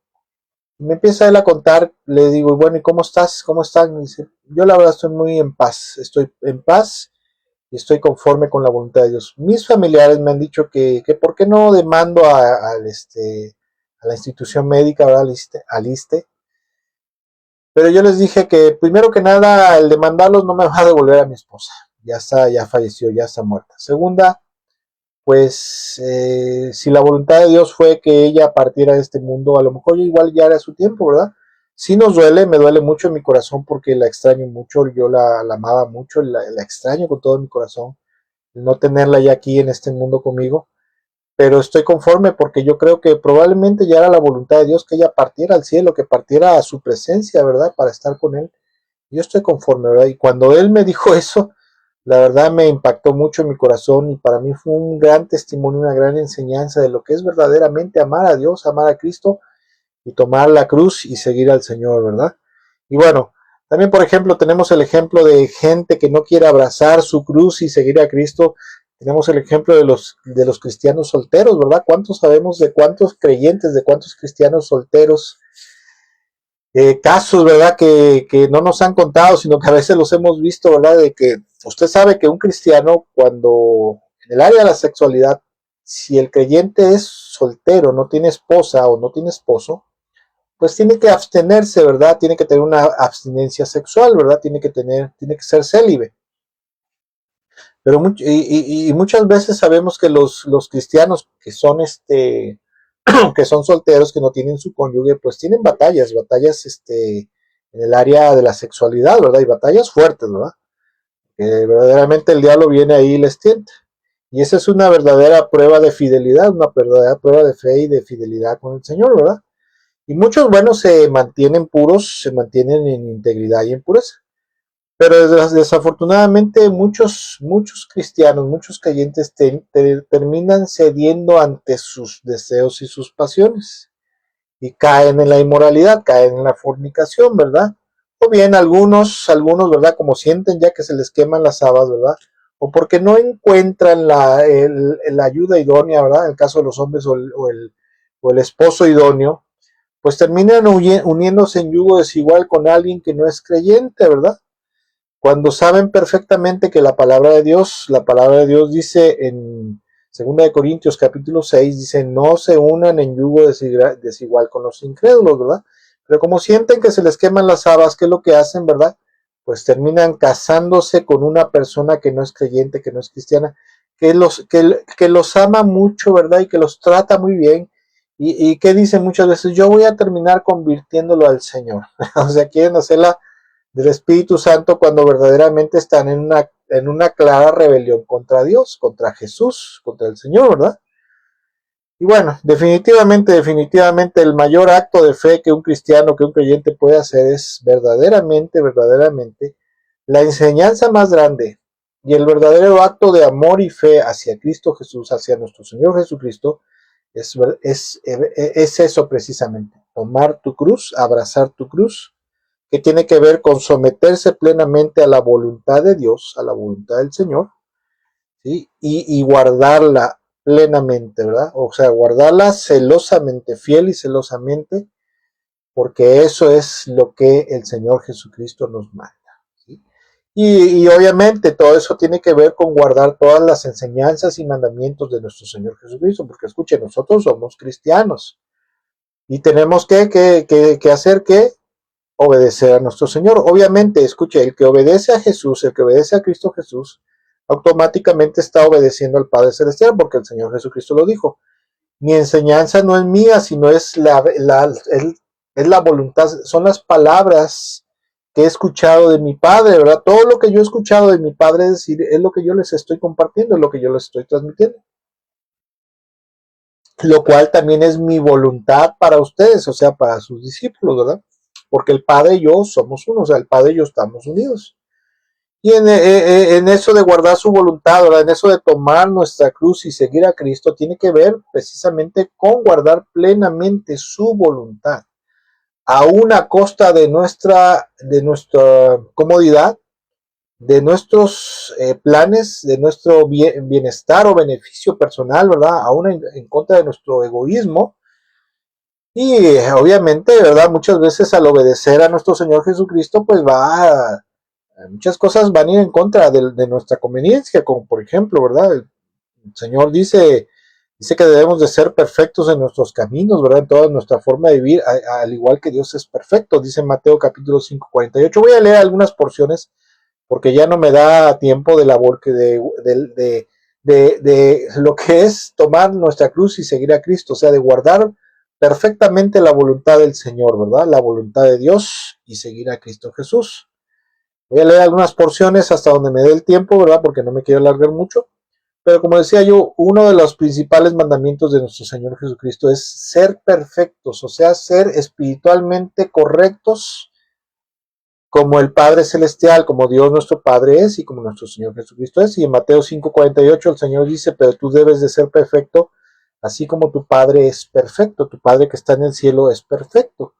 Y me empieza él a contar, le digo, bueno, ¿y cómo estás? ¿Cómo están? Y dice, yo la verdad estoy en paz y estoy conforme con la voluntad de Dios. Mis familiares me han dicho que por qué no demando a la institución médica, ¿verdad? Al ISSSTE. Pero yo les dije que primero que nada, el demandarlos no me va a devolver a mi esposa. Ya está, ya falleció, ya está muerta. Segunda, pues si la voluntad de Dios fue que ella partiera de este mundo, a lo mejor igual ya era su tiempo, ¿verdad? Sí nos duele, me duele mucho en mi corazón porque la extraño mucho, yo la amaba mucho, la extraño con todo mi corazón, no tenerla ya aquí en este mundo conmigo, pero estoy conforme porque yo creo que probablemente ya era la voluntad de Dios que ella partiera al cielo, que partiera a su presencia, ¿verdad? Para estar con Él. Yo estoy conforme, ¿verdad? Y cuando Él me dijo eso, la verdad me impactó mucho en mi corazón y para mí fue un gran testimonio, una gran enseñanza de lo que es verdaderamente amar a Dios, amar a Cristo y tomar la cruz y seguir al Señor, ¿verdad? Y bueno, también por ejemplo tenemos el ejemplo de gente que no quiere abrazar su cruz y seguir a Cristo. Tenemos el ejemplo de los cristianos solteros, ¿verdad? ¿Cuántos sabemos de cuántos creyentes, de cuántos cristianos solteros casos, ¿verdad? Que no nos han contado, sino que a veces los hemos visto, ¿verdad? De que usted sabe que un cristiano, cuando en el área de la sexualidad, si el creyente es soltero, no tiene esposa o no tiene esposo, pues tiene que abstenerse, ¿verdad? Tiene que tener una abstinencia sexual, ¿verdad? Tiene que ser célibe. Pero y muchas veces sabemos que los cristianos que son que son solteros, que no tienen su cónyuge, pues tienen batallas en el área de la sexualidad, ¿verdad? Y batallas fuertes, ¿verdad? Que verdaderamente el diablo viene ahí y les tienta. Y esa es una verdadera prueba de fidelidad, una verdadera prueba de fe y de fidelidad con el Señor, ¿verdad? Y muchos, bueno, se mantienen puros, se mantienen en integridad y en pureza. Pero desafortunadamente muchos cristianos, muchos creyentes terminan cediendo ante sus deseos y sus pasiones y caen en la inmoralidad, caen en la fornicación, ¿verdad? O bien algunos, ¿verdad? Como sienten ya que se les queman las habas, ¿verdad? O porque no encuentran la ayuda idónea, ¿verdad? En el caso de los hombres o el esposo idóneo, pues terminan uniéndose en yugo desigual con alguien que no es creyente, ¿verdad? Cuando saben perfectamente que la palabra de Dios dice en 2 Corintios capítulo 6, dice, no se unan en yugo desigual con los incrédulos, ¿verdad? Pero como sienten que se les queman las habas, ¿qué es lo que hacen, verdad? Pues terminan casándose con una persona que no es creyente, que no es cristiana, que los ama mucho, ¿verdad? Y que los trata muy bien. Y que dicen muchas veces, yo voy a terminar convirtiéndolo al Señor. O sea, quieren hacerla del Espíritu Santo cuando verdaderamente están en una clara rebelión contra Dios, contra Jesús, contra el Señor, ¿verdad? Y bueno, definitivamente el mayor acto de fe que un cristiano, que un creyente puede hacer es verdaderamente la enseñanza más grande y el verdadero acto de amor y fe hacia Cristo Jesús, hacia nuestro Señor Jesucristo, es eso precisamente, tomar tu cruz, abrazar tu cruz, que tiene que ver con someterse plenamente a la voluntad de Dios, a la voluntad del Señor, ¿sí? Y guardarla plenamente, ¿verdad? O sea, guardarla celosamente, fiel y celosamente, porque eso es lo que el Señor Jesucristo nos manda, ¿sí? Y obviamente todo eso tiene que ver con guardar todas las enseñanzas y mandamientos de nuestro Señor Jesucristo, porque escuchen, nosotros somos cristianos y tenemos que hacer que obedecer a nuestro Señor. Obviamente, escuche, el que obedece a Jesús, el que obedece a Cristo Jesús, automáticamente está obedeciendo al Padre Celestial, porque el Señor Jesucristo lo dijo. Mi enseñanza no es mía, sino es la voluntad, son las palabras que he escuchado de mi Padre, ¿verdad? Todo lo que yo he escuchado de mi Padre decir es lo que yo les estoy compartiendo, es lo que yo les estoy transmitiendo. Lo cual también es mi voluntad para ustedes, o sea, para sus discípulos, ¿verdad? Porque el Padre y yo somos uno, o sea, el Padre y yo estamos unidos. Y en eso de guardar su voluntad, ¿verdad? En eso de tomar nuestra cruz y seguir a Cristo, tiene que ver precisamente con guardar plenamente su voluntad, aún a costa de nuestra comodidad, de nuestros planes, de nuestro bienestar o beneficio personal, ¿verdad? Aún en contra de nuestro egoísmo. Y obviamente, ¿verdad? Muchas veces al obedecer a nuestro Señor Jesucristo, pues muchas cosas van a ir en contra de nuestra conveniencia, como por ejemplo, ¿verdad? El Señor dice que debemos de ser perfectos en nuestros caminos, ¿verdad? En toda nuestra forma de vivir, al igual que Dios es perfecto, dice Mateo capítulo 5, 48. Voy a leer algunas porciones porque ya no me da tiempo de labor que de lo que es tomar nuestra cruz y seguir a Cristo, o sea, de guardar perfectamente la voluntad del Señor, ¿verdad? La voluntad de Dios y seguir a Cristo Jesús. Voy a leer algunas porciones hasta donde me dé el tiempo, ¿verdad? Porque no me quiero alargar mucho. Pero como decía yo, uno de los principales mandamientos de nuestro Señor Jesucristo es ser perfectos, o sea, ser espiritualmente correctos como el Padre Celestial, como Dios nuestro Padre es y como nuestro Señor Jesucristo es. Y en Mateo 5:48 el Señor dice, pero tú debes de ser perfecto, así como tu Padre es perfecto, tu Padre que está en el cielo es perfecto.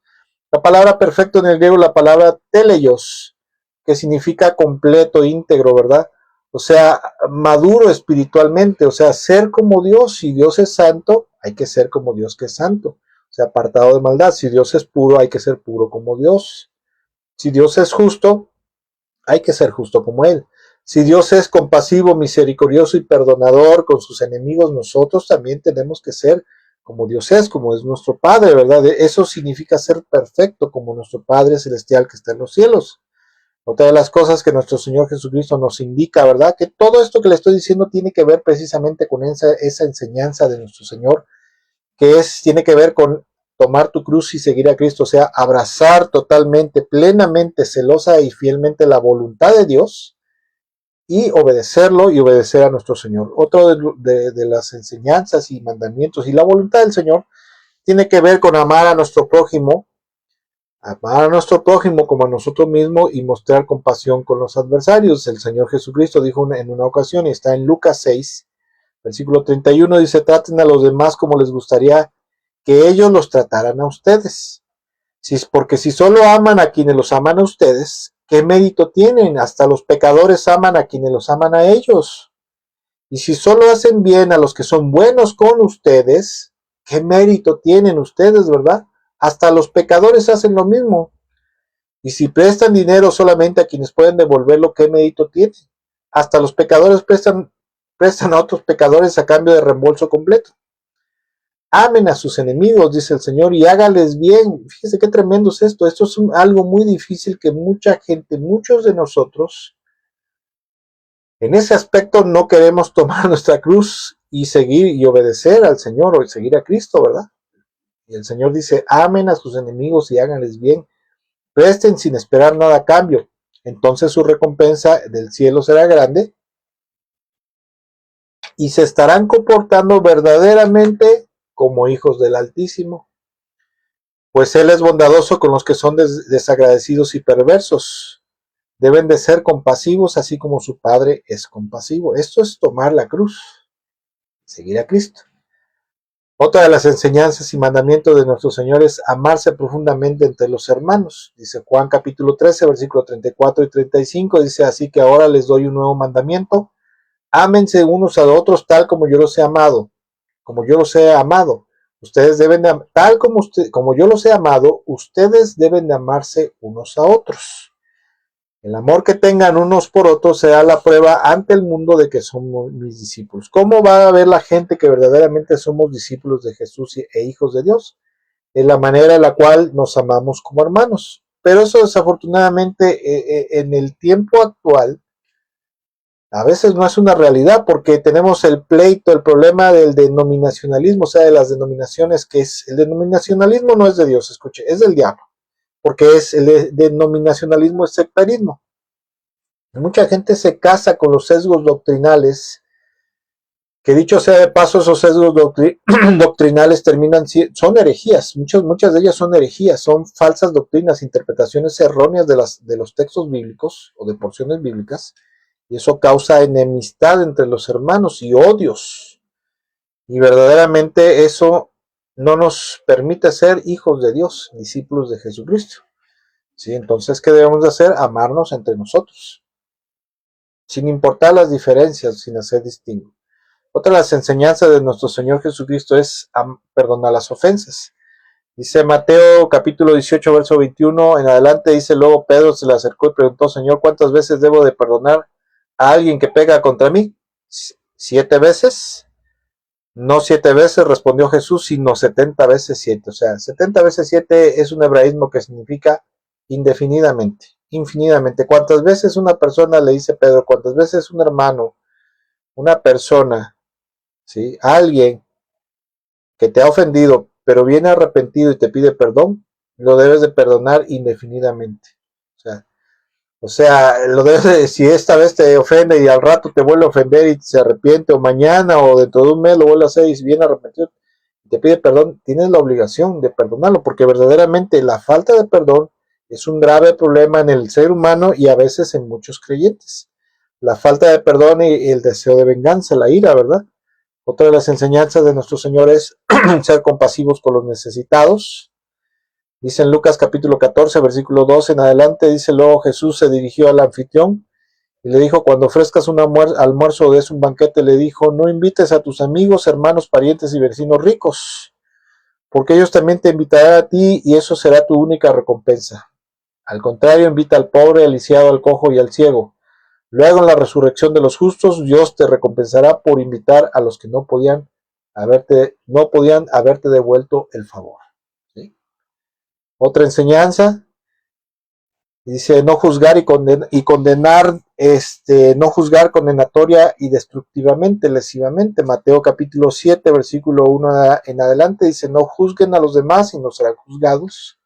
La palabra perfecto en el griego, la palabra teleios, que significa completo, íntegro, ¿verdad? O sea, maduro espiritualmente, o sea, ser como Dios. Si Dios es santo, hay que ser como Dios que es santo. O sea, apartado de maldad. Si Dios es puro, hay que ser puro como Dios. Si Dios es justo, hay que ser justo como Él. Si Dios es compasivo, misericordioso y perdonador con sus enemigos, nosotros también tenemos que ser como Dios es, como es nuestro Padre, ¿verdad? Eso significa ser perfecto como nuestro Padre Celestial que está en los cielos. Otra de las cosas que nuestro Señor Jesucristo nos indica, ¿verdad? Que todo esto que le estoy diciendo tiene que ver precisamente con esa enseñanza de nuestro Señor, tiene que ver con tomar tu cruz y seguir a Cristo, o sea, abrazar totalmente, plenamente, celosa y fielmente la voluntad de Dios y obedecerlo y obedecer a nuestro Señor. Otro de las enseñanzas y mandamientos y la voluntad del Señor tiene que ver con amar a nuestro prójimo como a nosotros mismos y mostrar compasión con los adversarios. El Señor Jesucristo dijo en una ocasión, y está en Lucas 6, versículo 31, dice, traten a los demás como les gustaría que ellos los trataran a ustedes. Porque si solo aman a quienes los aman a ustedes, ¿qué mérito tienen? Hasta los pecadores aman a quienes los aman a ellos. Y si solo hacen bien a los que son buenos con ustedes, ¿qué mérito tienen ustedes, verdad? Hasta los pecadores hacen lo mismo. Y si prestan dinero solamente a quienes pueden devolverlo, ¿qué mérito tienen? Hasta los pecadores prestan a otros pecadores a cambio de reembolso completo. Amen a sus enemigos, dice el Señor, y hágales bien. Fíjese qué tremendo es esto. Esto es algo muy difícil que mucha gente, muchos de nosotros, en ese aspecto no queremos tomar nuestra cruz y seguir y obedecer al Señor o seguir a Cristo, ¿verdad? Y el Señor dice, amen a sus enemigos y háganles bien. Presten sin esperar nada a cambio. Entonces su recompensa del cielo será grande y se estarán comportando verdaderamente como hijos del Altísimo. Pues Él es bondadoso con los que son desagradecidos y perversos. Deben de ser compasivos así como su Padre es compasivo. Esto es tomar la cruz, seguir a Cristo. Otra de las enseñanzas y mandamientos de nuestro Señor es amarse profundamente entre los hermanos. Dice Juan capítulo 13, versículo 34 y 35. Dice, así que ahora les doy un nuevo mandamiento. Ámense unos a otros tal como yo los he amado. Como yo los he amado. Ustedes deben de, como yo los he amado, ustedes deben de amarse unos a otros. El amor que tengan unos por otros será la prueba ante el mundo de que somos mis discípulos. ¿Cómo va a ver la gente que verdaderamente somos discípulos de Jesús e hijos de Dios? En la manera en la cual nos amamos como hermanos. Pero eso desafortunadamente en el tiempo actual A veces no es una realidad porque tenemos el pleito, el problema del denominacionalismo, o sea, de las denominaciones, que es el denominacionalismo no es de Dios, escuche, es del diablo, porque es el denominacionalismo es sectarismo. Mucha gente se casa con los sesgos doctrinales, que dicho sea de paso, esos sesgos doctrinales son herejías, muchas de ellas son herejías, son falsas doctrinas, interpretaciones erróneas de los textos bíblicos o de porciones bíblicas, y eso causa enemistad entre los hermanos y odios, y verdaderamente eso no nos permite ser hijos de Dios, discípulos de Jesucristo. ¿Sí? Entonces, ¿qué debemos de hacer? Amarnos entre nosotros, sin importar las diferencias, sin hacer distingo. Otra de las enseñanzas de nuestro Señor Jesucristo es perdonar las ofensas. Dice Mateo capítulo 18, verso 21, en adelante dice, luego Pedro se le acercó y preguntó, Señor, ¿cuántas veces debo de perdonar a alguien que pega contra mí? 7 veces. No 7 veces, respondió Jesús, sino 70 veces 7. O sea, 70 veces 7 es un hebraísmo que significa indefinidamente, infinitamente. ¿Cuántas veces una persona, le dice Pedro, cuántas veces un hermano, una persona, ¿sí? Alguien que te ha ofendido, pero viene arrepentido y te pide perdón, lo debes de perdonar indefinidamente. Lo debes de, si esta vez te ofende y al rato te vuelve a ofender y se arrepiente, o mañana o dentro de un mes lo vuelve a hacer y si viene arrepentido y te pide perdón, tienes la obligación de perdonarlo, porque verdaderamente la falta de perdón es un grave problema en el ser humano y a veces en muchos creyentes. La falta de perdón y el deseo de venganza, la ira, ¿verdad? Otra de las enseñanzas de nuestro Señor es ser compasivos con los necesitados. Dice en Lucas capítulo 14, versículo 12 en adelante, dice, luego Jesús se dirigió al anfitrión y le dijo, cuando ofrezcas un almuerzo o des un banquete, le dijo, no invites a tus amigos, hermanos, parientes y vecinos ricos, porque ellos también te invitarán a ti y eso será tu única recompensa. Al contrario, invita al pobre, al lisiado, al cojo y al ciego. Luego en la resurrección de los justos, Dios te recompensará por invitar a los que no podían haberte devuelto el favor. ¿Sí? Otra enseñanza, dice no juzgar y condenar, no juzgar condenatoria y destructivamente, lesivamente. Mateo capítulo 7, versículo 1 en adelante, dice, no juzguen a los demás y no serán juzgados,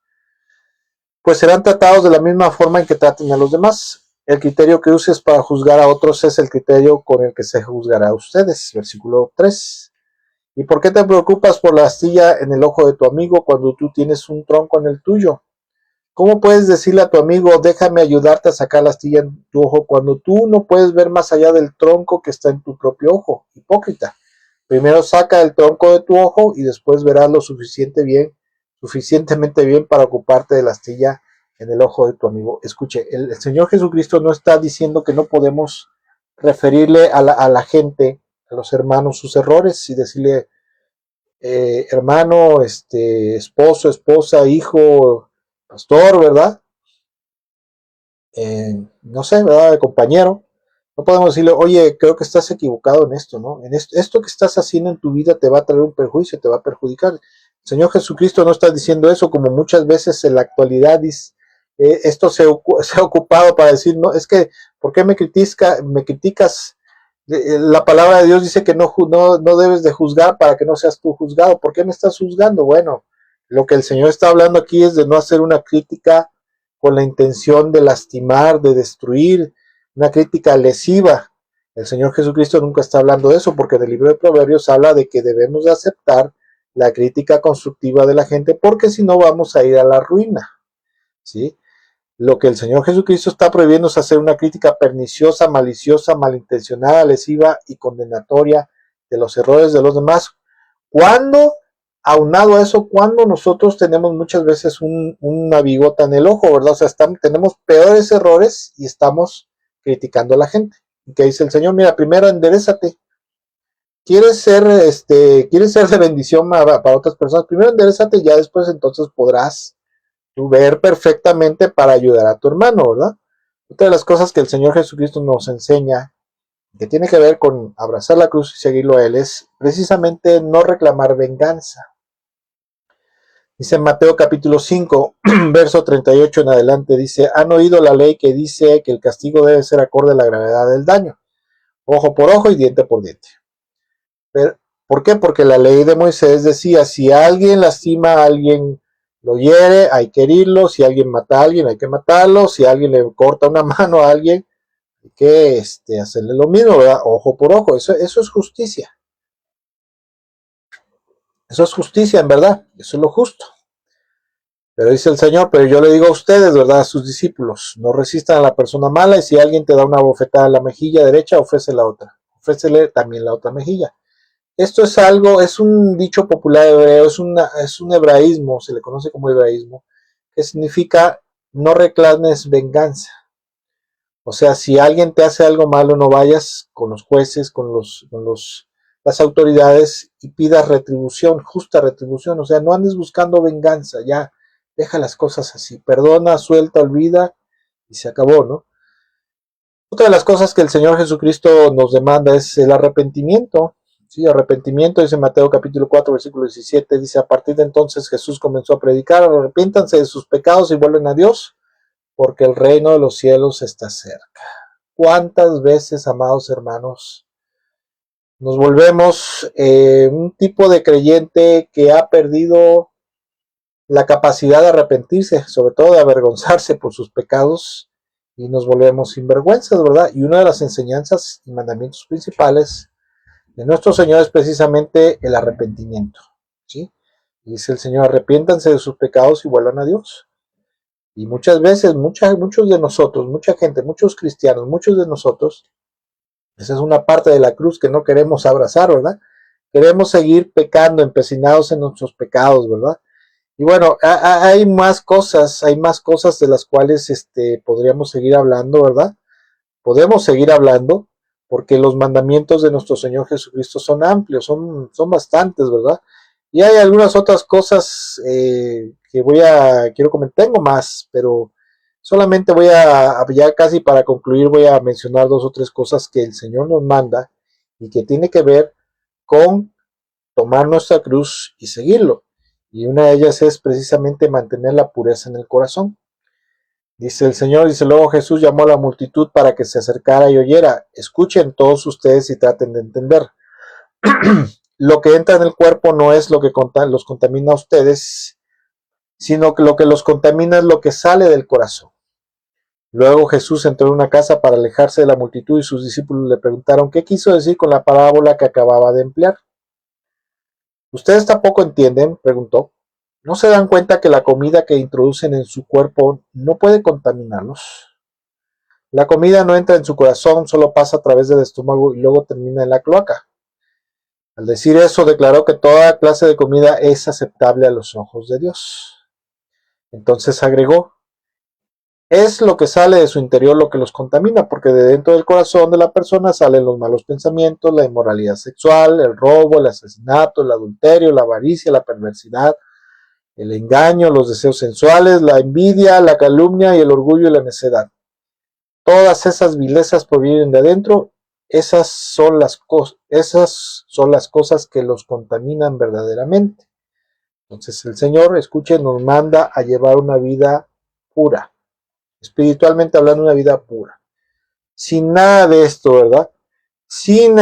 pues serán tratados de la misma forma en que traten a los demás. El criterio que uses para juzgar a otros es el criterio con el que se juzgará a ustedes. Versículo 3. ¿Y por qué te preocupas por la astilla en el ojo de tu amigo cuando tú tienes un tronco en el tuyo? ¿Cómo puedes decirle a tu amigo, déjame ayudarte a sacar la astilla en tu ojo cuando tú no puedes ver más allá del tronco que está en tu propio ojo? Hipócrita. Primero saca el tronco de tu ojo y después verás lo suficientemente bien para ocuparte de la astilla en el ojo de tu amigo. Escuche, el Señor Jesucristo no está diciendo que no podemos referirle a la gente, a los hermanos, sus errores y decirle, hermano, esposo, esposa, hijo, pastor, ¿verdad? No sé, ¿verdad? Compañero. No podemos decirle, oye, creo que estás equivocado en esto, ¿no? En esto que estás haciendo en tu vida te va a traer un perjuicio, te va a perjudicar. El Señor Jesucristo no está diciendo eso, como muchas veces en la actualidad dice, esto se ha ocupado para decir, no, es que, ¿por qué me criticas? La palabra de Dios dice que no debes de juzgar para que no seas tú juzgado. ¿Por qué me estás juzgando? Bueno, lo que el Señor está hablando aquí es de no hacer una crítica con la intención de lastimar, de destruir, una crítica lesiva. El Señor Jesucristo nunca está hablando de eso, porque en el libro de Proverbios habla de que debemos de aceptar la crítica constructiva de la gente, porque si no vamos a ir a la ruina, ¿sí? Lo que el Señor Jesucristo está prohibiendo es hacer una crítica perniciosa, maliciosa, malintencionada, lesiva y condenatoria de los errores de los demás. Cuando, aunado a eso, cuando nosotros tenemos muchas veces una bigota en el ojo, ¿verdad? O sea, tenemos peores errores y estamos criticando a la gente. ¿Y qué dice el Señor? Mira, primero enderezate. ¿Quieres ser de bendición para otras personas? Primero enderezate y ya después entonces podrás tú ver perfectamente para ayudar a tu hermano, ¿verdad? Otra de las cosas que el Señor Jesucristo nos enseña, que tiene que ver con abrazar la cruz y seguirlo a Él, es precisamente no reclamar venganza. Dice en Mateo capítulo 5, verso 38 en adelante, dice, han oído la ley que dice que el castigo debe ser acorde a la gravedad del daño. Ojo por ojo y diente por diente. Pero, ¿por qué? Porque la ley de Moisés decía, si alguien lastima a alguien, lo hiere, hay que herirlo, si alguien mata a alguien, hay que matarlo, si alguien le corta una mano a alguien, hay que hacerle lo mismo, ¿verdad? Ojo por ojo, eso es justicia. Eso es justicia, en verdad, eso es lo justo. Pero dice el Señor, pero yo le digo a ustedes, ¿verdad? A sus discípulos, no resistan a la persona mala y si alguien te da una bofetada en la mejilla derecha, ofrece la otra. Ofrécele también la otra mejilla. Esto es algo, es un dicho popular hebreo, es un hebraísmo, se le conoce como hebraísmo, que significa no reclames venganza. O sea, si alguien te hace algo malo, no vayas con los jueces, las autoridades y pidas retribución, justa retribución. O sea, no andes buscando venganza, ya deja las cosas así. Perdona, suelta, olvida y se acabó, ¿no? Otra de las cosas que el Señor Jesucristo nos demanda es el arrepentimiento. Sí, arrepentimiento, dice Mateo capítulo 4, versículo 17, dice, a partir de entonces Jesús comenzó a predicar, arrepiéntanse de sus pecados y vuelven a Dios, porque el reino de los cielos está cerca. ¿Cuántas veces, amados hermanos, nos volvemos un tipo de creyente que ha perdido la capacidad de arrepentirse, sobre todo de avergonzarse por sus pecados, y nos volvemos sinvergüenzas, ¿verdad? Y una de las enseñanzas y mandamientos principales de nuestro Señor es precisamente el arrepentimiento, ¿sí? Dice el Señor, arrepiéntanse de sus pecados y vuelvan a Dios. Y muchas veces, muchos de nosotros, mucha gente, muchos cristianos, muchos de nosotros, esa es una parte de la cruz que no queremos abrazar, ¿verdad? Queremos seguir pecando, empecinados en nuestros pecados, ¿verdad? Y bueno, hay más cosas de las cuales podríamos seguir hablando, ¿verdad? Podemos seguir hablando, porque los mandamientos de nuestro Señor Jesucristo son amplios, son bastantes, ¿verdad? Y hay algunas otras cosas que quiero comentar, tengo más, pero solamente ya casi para concluir, voy a mencionar dos o tres cosas que el Señor nos manda y que tiene que ver con tomar nuestra cruz y seguirlo. Y una de ellas es precisamente mantener la pureza en el corazón. Dice el Señor, dice luego Jesús llamó a la multitud para que se acercara y oyera. Escuchen todos ustedes y traten de entender. Lo que entra en el cuerpo no es lo que los contamina a ustedes, sino que lo que los contamina es lo que sale del corazón. Luego Jesús entró en una casa para alejarse de la multitud y sus discípulos le preguntaron qué quiso decir con la parábola que acababa de emplear. ¿Ustedes tampoco entienden?, preguntó. ¿No se dan cuenta que la comida que introducen en su cuerpo no puede contaminarlos? La comida no entra en su corazón, solo pasa a través del estómago y luego termina en la cloaca. Al decir eso, declaró que toda clase de comida es aceptable a los ojos de Dios. Entonces agregó, es lo que sale de su interior lo que los contamina, porque de dentro del corazón de la persona salen los malos pensamientos, la inmoralidad sexual, el robo, el asesinato, el adulterio, la avaricia, la perversidad, el engaño, los deseos sensuales, la envidia, la calumnia y el orgullo y la necedad. Todas esas vilezas provienen de adentro. Esas son las cosas que los contaminan verdaderamente. Entonces el Señor, escuchen, nos manda a llevar una vida pura, espiritualmente hablando, una vida pura, sin nada de esto, ¿verdad? Sin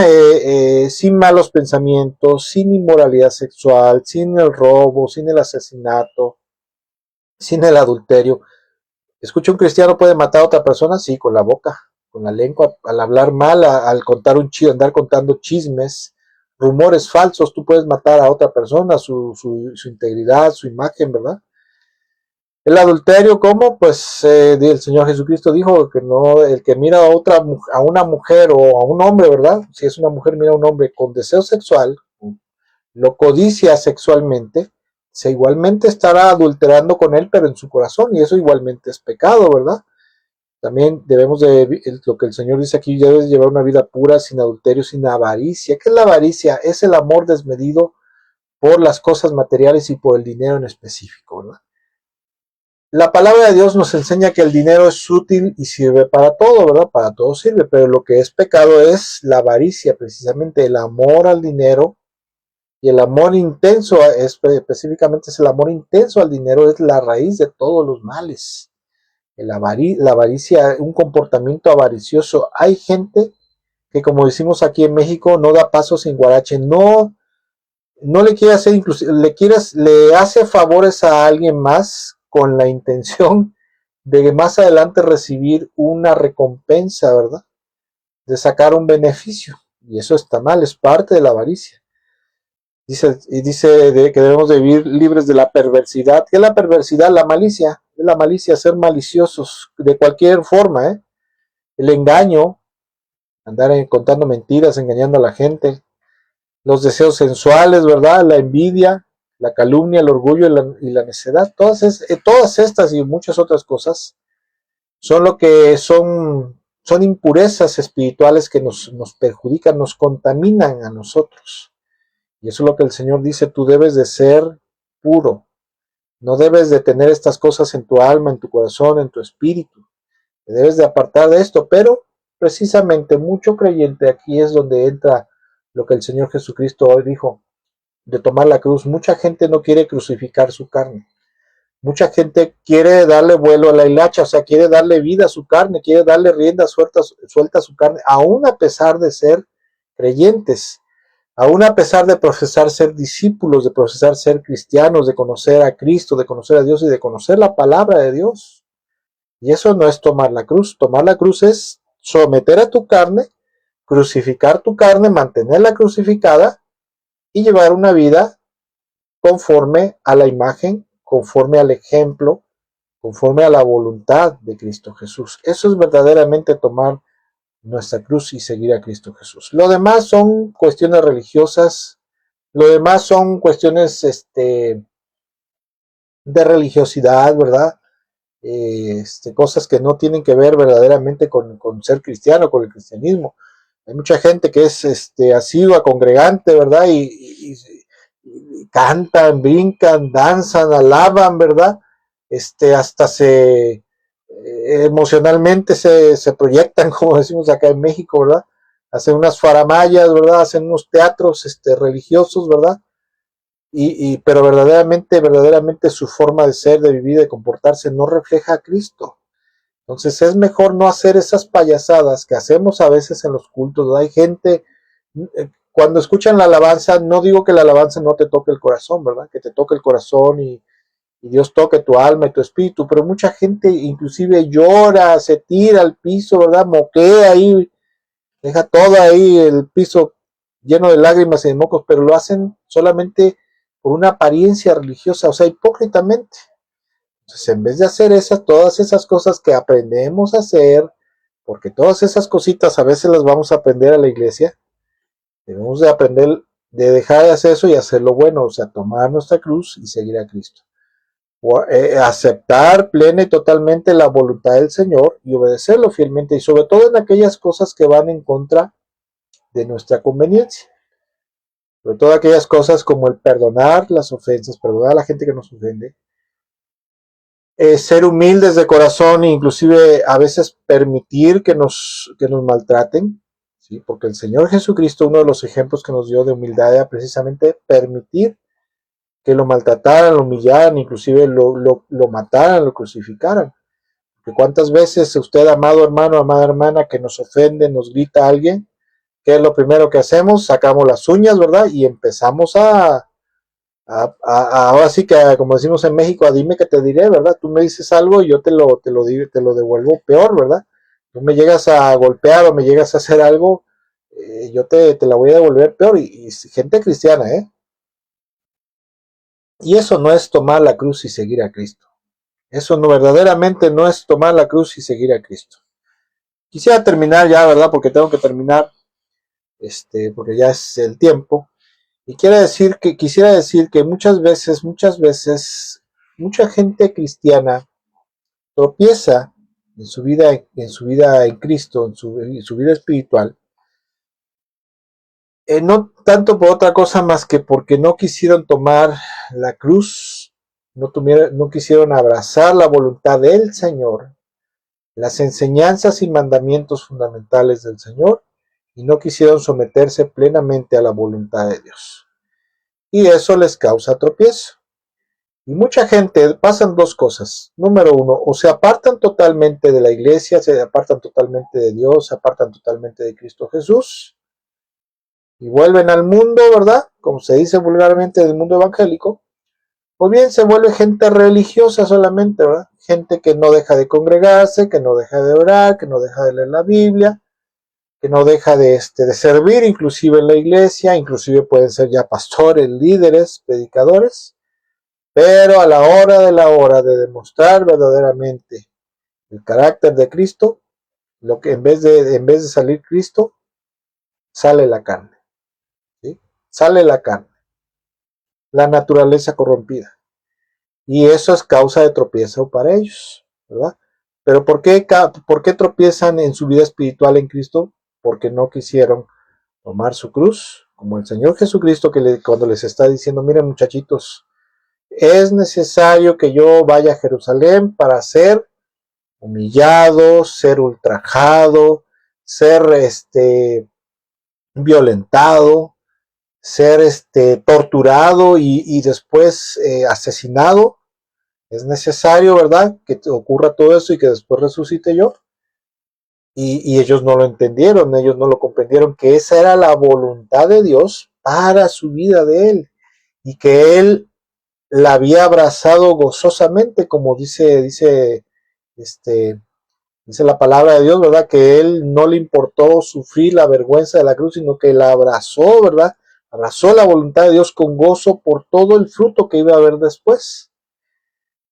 malos pensamientos, sin inmoralidad sexual, sin el robo, sin el asesinato, sin el adulterio. ¿Escucha, un cristiano puede matar a otra persona? Sí, con la boca, con la lengua, al hablar mal, al contar andar contando chismes, rumores falsos. Tú puedes matar a otra persona, su integridad, su imagen, ¿verdad? El adulterio, ¿cómo? Pues el Señor Jesucristo dijo que no, el que mira a una mujer o a un hombre, ¿verdad? Si es una mujer, mira a un hombre con deseo sexual, lo codicia sexualmente, se igualmente estará adulterando con él, pero en su corazón, y eso igualmente es pecado, ¿verdad? También lo que el Señor dice aquí, debes llevar una vida pura, sin adulterio, sin avaricia. ¿Qué es la avaricia? Es el amor desmedido por las cosas materiales y por el dinero en específico, ¿verdad? La palabra de Dios nos enseña que el dinero es útil y sirve para todo, ¿verdad? Para todo sirve, pero lo que es pecado es la avaricia, precisamente el amor al dinero. Y el amor intenso, específicamente es el amor intenso al dinero, es la raíz de todos los males. La avaricia, un comportamiento avaricioso. Hay gente que como decimos aquí en México, no da paso sin guarache, no le quiere hacer, inclusive, le hace favores a alguien más con la intención de más adelante recibir una recompensa, ¿verdad? De sacar un beneficio. Y eso está mal, es parte de la avaricia. Dice que debemos de vivir libres de la perversidad. ¿Qué es la perversidad? La malicia. Es la malicia, ser maliciosos de cualquier forma, ¿eh? El engaño, andar contando mentiras, engañando a la gente, los deseos sensuales, ¿verdad? La envidia, la calumnia, el orgullo y la necedad. Todas estas y muchas otras cosas son lo que son impurezas espirituales que nos perjudican, nos contaminan a nosotros. Y eso es lo que el Señor dice, tú debes de ser puro. No debes de tener estas cosas en tu alma, en tu corazón, en tu espíritu. Te debes de apartar de esto, pero precisamente mucho creyente aquí es donde entra lo que el Señor Jesucristo hoy dijo, de tomar la cruz. Mucha gente no quiere crucificar su carne. Mucha gente quiere darle vuelo a la hilacha, o sea, quiere darle vida a su carne, quiere darle rienda suelta a su carne, aún a pesar de ser creyentes, aún a pesar de profesar ser discípulos, de profesar ser cristianos, de conocer a Cristo, de conocer a Dios y de conocer la palabra de Dios. Y eso no es tomar la cruz. Tomar la cruz es someter a tu carne, crucificar tu carne, mantenerla crucificada y llevar una vida conforme a la imagen, conforme al ejemplo, conforme a la voluntad de Cristo Jesús. Eso es verdaderamente tomar nuestra cruz y seguir a Cristo Jesús. Lo demás son cuestiones religiosas, lo demás son cuestiones de religiosidad, ¿verdad? Cosas que no tienen que ver verdaderamente con ser cristiano, con el cristianismo. Hay mucha gente que es asidua, congregante, ¿verdad? Y cantan, brincan, danzan, alaban, ¿verdad? Hasta emocionalmente se proyectan, como decimos acá en México, ¿verdad? Hacen unas faramayas, ¿verdad? Hacen unos teatros religiosos, ¿verdad? Pero verdaderamente su forma de ser, de vivir, de comportarse no refleja a Cristo. Entonces es mejor no hacer esas payasadas que hacemos a veces en los cultos, ¿verdad? Hay gente, cuando escuchan la alabanza, no digo que la alabanza no te toque el corazón, ¿verdad? Que te toque el corazón y Dios toque tu alma y tu espíritu, pero mucha gente inclusive llora, se tira al piso, ¿verdad? Moquea ahí, deja todo ahí el piso lleno de lágrimas y de mocos, pero lo hacen solamente por una apariencia religiosa, o sea, hipócritamente. Entonces, en vez de hacer todas esas cosas que aprendemos a hacer, porque todas esas cositas a veces las vamos a aprender a la iglesia, debemos de aprender de dejar de hacer eso y hacer lo bueno, o sea, tomar nuestra cruz y seguir a Cristo. Aceptar plena y totalmente la voluntad del Señor y obedecerlo fielmente, y sobre todo en aquellas cosas que van en contra de nuestra conveniencia. Sobre todo aquellas cosas como el perdonar las ofensas, perdonar a la gente que nos ofende, ser humildes de corazón e inclusive a veces permitir que nos maltraten, ¿sí? Porque el Señor Jesucristo, uno de los ejemplos que nos dio de humildad era precisamente permitir que lo maltrataran, lo humillaran, inclusive lo mataran, lo crucificaran. Porque cuántas veces usted, amado hermano, amada hermana, que nos ofende, nos grita a alguien, ¿qué es lo primero que hacemos? Sacamos las uñas, ¿verdad? Y empezamos ahora sí que, como decimos en México, a dime que te diré, ¿verdad? Tú me dices algo y yo te lo devuelvo peor, ¿verdad? Tú me llegas a golpear o me llegas a hacer algo, yo te la voy a devolver peor. Y gente cristiana, ¿eh? Y eso no es tomar la cruz y seguir a Cristo. Eso no, verdaderamente no es tomar la cruz y seguir a Cristo. Quisiera terminar ya, ¿verdad? Porque tengo que terminar, porque ya es el tiempo. Y quisiera decir que muchas veces, mucha gente cristiana tropieza en su vida en Cristo, en su vida espiritual, no tanto por otra cosa más que porque no quisieron tomar la cruz, no quisieron abrazar la voluntad del Señor, las enseñanzas y mandamientos fundamentales del Señor, y no quisieron someterse plenamente a la voluntad de Dios. Y eso les causa tropiezo. Y mucha gente, pasan dos cosas. Número uno, o se apartan totalmente de la iglesia, se apartan totalmente de Dios, se apartan totalmente de Cristo Jesús y vuelven al mundo, ¿verdad? Como se dice vulgarmente del mundo evangélico. O bien se vuelve gente religiosa solamente, ¿verdad? Gente que no deja de congregarse, que no deja de orar, que no deja de leer la Biblia, que no deja de servir inclusive en la iglesia, inclusive pueden ser ya pastores, líderes, predicadores, pero a la hora de demostrar verdaderamente el carácter de Cristo, lo que en vez de salir Cristo, sale la carne, ¿sí? Sale la carne, la naturaleza corrompida. Y eso es causa de tropiezo para ellos, ¿verdad? Pero ¿por qué tropiezan en su vida espiritual en Cristo? Porque no quisieron tomar su cruz, como el Señor Jesucristo cuando les está diciendo, miren muchachitos, es necesario que yo vaya a Jerusalén para ser humillado, ser ultrajado, ser violentado, ser torturado y después asesinado. Es necesario, ¿verdad?, que ocurra todo eso y que después resucite yo. Y ellos no lo entendieron, ellos no lo comprendieron, que esa era la voluntad de Dios para su vida de él, y que él la había abrazado gozosamente, como dice la palabra de Dios, ¿verdad? Que él no le importó sufrir la vergüenza de la cruz, sino que la abrazó, ¿verdad? Abrazó la voluntad de Dios con gozo por todo el fruto que iba a haber después.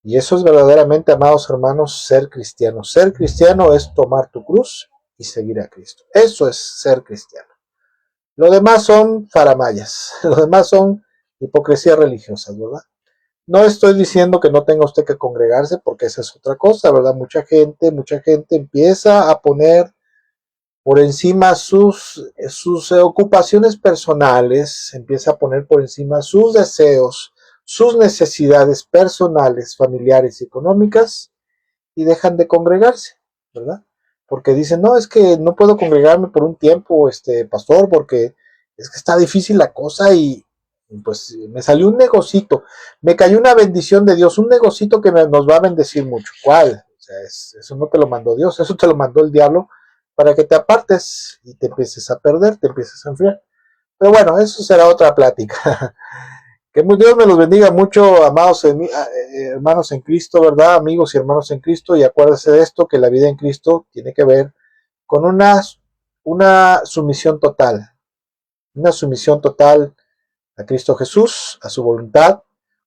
Y eso es verdaderamente, amados hermanos, ser cristiano. Ser cristiano es tomar tu cruz y seguir a Cristo. Eso es ser cristiano. Lo demás son faramayas, lo demás son hipocresías religiosas, ¿verdad? No estoy diciendo que no tenga usted que congregarse, porque esa es otra cosa, ¿verdad? Mucha gente empieza a poner por encima sus ocupaciones personales, empieza a poner por encima sus deseos, sus necesidades personales, familiares y económicas, y dejan de congregarse, ¿verdad? Porque dicen, no, es que no puedo congregarme por un tiempo, pastor, porque es que está difícil la cosa y pues me salió un negocito, me cayó una bendición de Dios, un negocito que nos va a bendecir mucho. ¿Cuál? O sea, eso no te lo mandó Dios, eso te lo mandó el diablo para que te apartes y te empieces a perder, te empieces a enfriar. Pero bueno, eso será otra plática. Que Dios me los bendiga mucho, amados hermanos en Cristo, ¿verdad? Amigos y hermanos en Cristo, y acuérdense de esto, que la vida en Cristo tiene que ver con una sumisión total a Cristo Jesús, a su voluntad,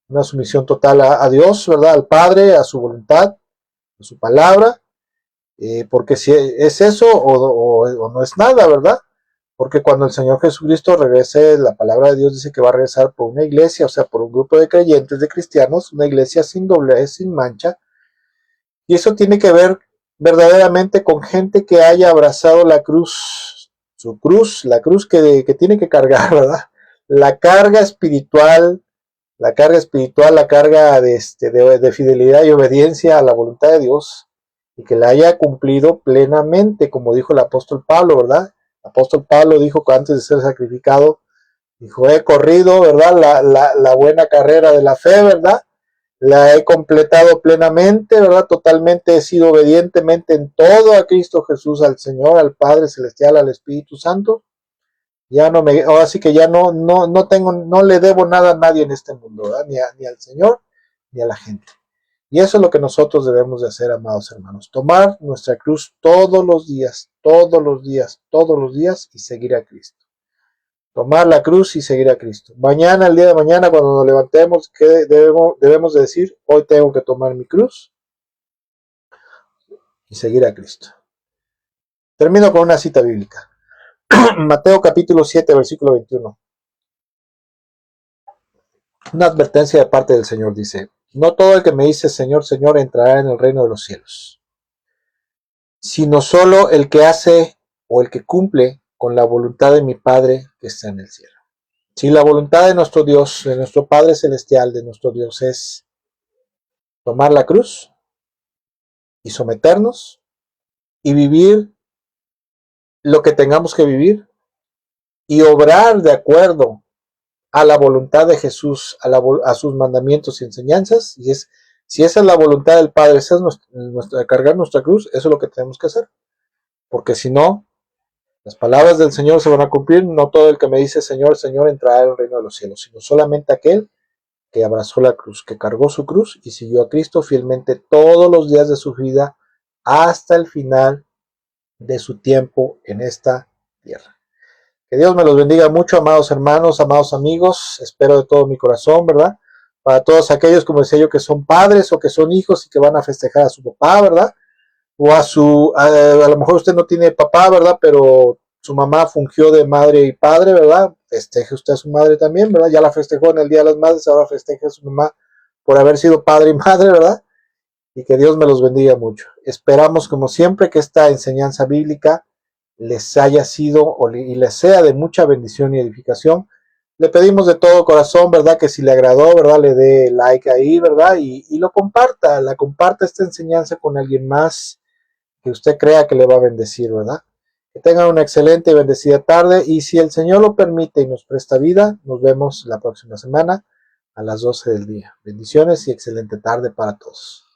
una sumisión total a Dios, ¿verdad? Al Padre, a su voluntad, a su palabra, porque si es eso o no es nada, ¿verdad? Porque cuando el Señor Jesucristo regrese, la palabra de Dios dice que va a regresar por una iglesia, o sea, por un grupo de creyentes, de cristianos, una iglesia sin doblez, sin mancha, y eso tiene que ver verdaderamente con gente que haya abrazado la cruz, su cruz, la cruz que tiene que cargar, ¿verdad? La carga espiritual, la carga de fidelidad y obediencia a la voluntad de Dios, y que la haya cumplido plenamente, como dijo el apóstol Pablo, ¿verdad? El apóstol Pablo dijo que antes de ser sacrificado, dijo, he corrido, ¿verdad? La buena carrera de la fe, ¿verdad? La he completado plenamente, ¿verdad? Totalmente he sido obedientemente en todo a Cristo Jesús, al Señor, al Padre Celestial, al Espíritu Santo. Ya no me, ahora sí que ya no tengo, no le debo nada a nadie en este mundo, ¿verdad? Ni al Señor, ni a la gente. Y eso es lo que nosotros debemos de hacer, amados hermanos. Tomar nuestra cruz todos los días, todos los días, todos los días y seguir a Cristo. Tomar la cruz y seguir a Cristo. Mañana, el día de mañana, cuando nos levantemos, ¿qué debemos de decir? Hoy tengo que tomar mi cruz y seguir a Cristo. Termino con una cita bíblica. Mateo capítulo 7, versículo 21. Una advertencia de parte del Señor dice, no todo el que me dice Señor, Señor entrará en el reino de los cielos, sino solo el que hace o el que cumple con la voluntad de mi Padre que está en el cielo. Si la voluntad de nuestro Dios, de nuestro Padre Celestial, de nuestro Dios es tomar la cruz y someternos y vivir lo que tengamos que vivir y obrar de acuerdo a la voluntad de Jesús, a sus mandamientos y enseñanzas. Y si esa es la voluntad del Padre, esa es cargar nuestra cruz, eso es lo que tenemos que hacer. Porque si no, las palabras del Señor se van a cumplir. No todo el que me dice Señor, Señor entrará en el reino de los cielos, sino solamente aquel que abrazó la cruz, que cargó su cruz y siguió a Cristo fielmente todos los días de su vida hasta el final de su tiempo en esta tierra. Que Dios me los bendiga mucho, amados hermanos, amados amigos. Espero de todo mi corazón, ¿verdad? Para todos aquellos, como decía yo, que son padres o que son hijos y que van a festejar a su papá, ¿verdad? O a lo mejor usted no tiene papá, ¿verdad? Pero su mamá fungió de madre y padre, ¿verdad? Festeje usted a su madre también, ¿verdad? Ya la festejó en el Día de las Madres, ahora festeje a su mamá por haber sido padre y madre, ¿verdad? Y que Dios me los bendiga mucho. Esperamos, como siempre, que esta enseñanza bíblica les haya sido y les sea de mucha bendición y edificación. Le pedimos de todo corazón, ¿verdad? Que si le agradó, ¿verdad? Le dé like ahí, ¿verdad? Y lo comparta, comparta esta enseñanza con alguien más que usted crea que le va a bendecir, ¿verdad? Que tengan una excelente y bendecida tarde y si el Señor lo permite y nos presta vida, nos vemos la próxima semana a las 12 del día. Bendiciones y excelente tarde para todos.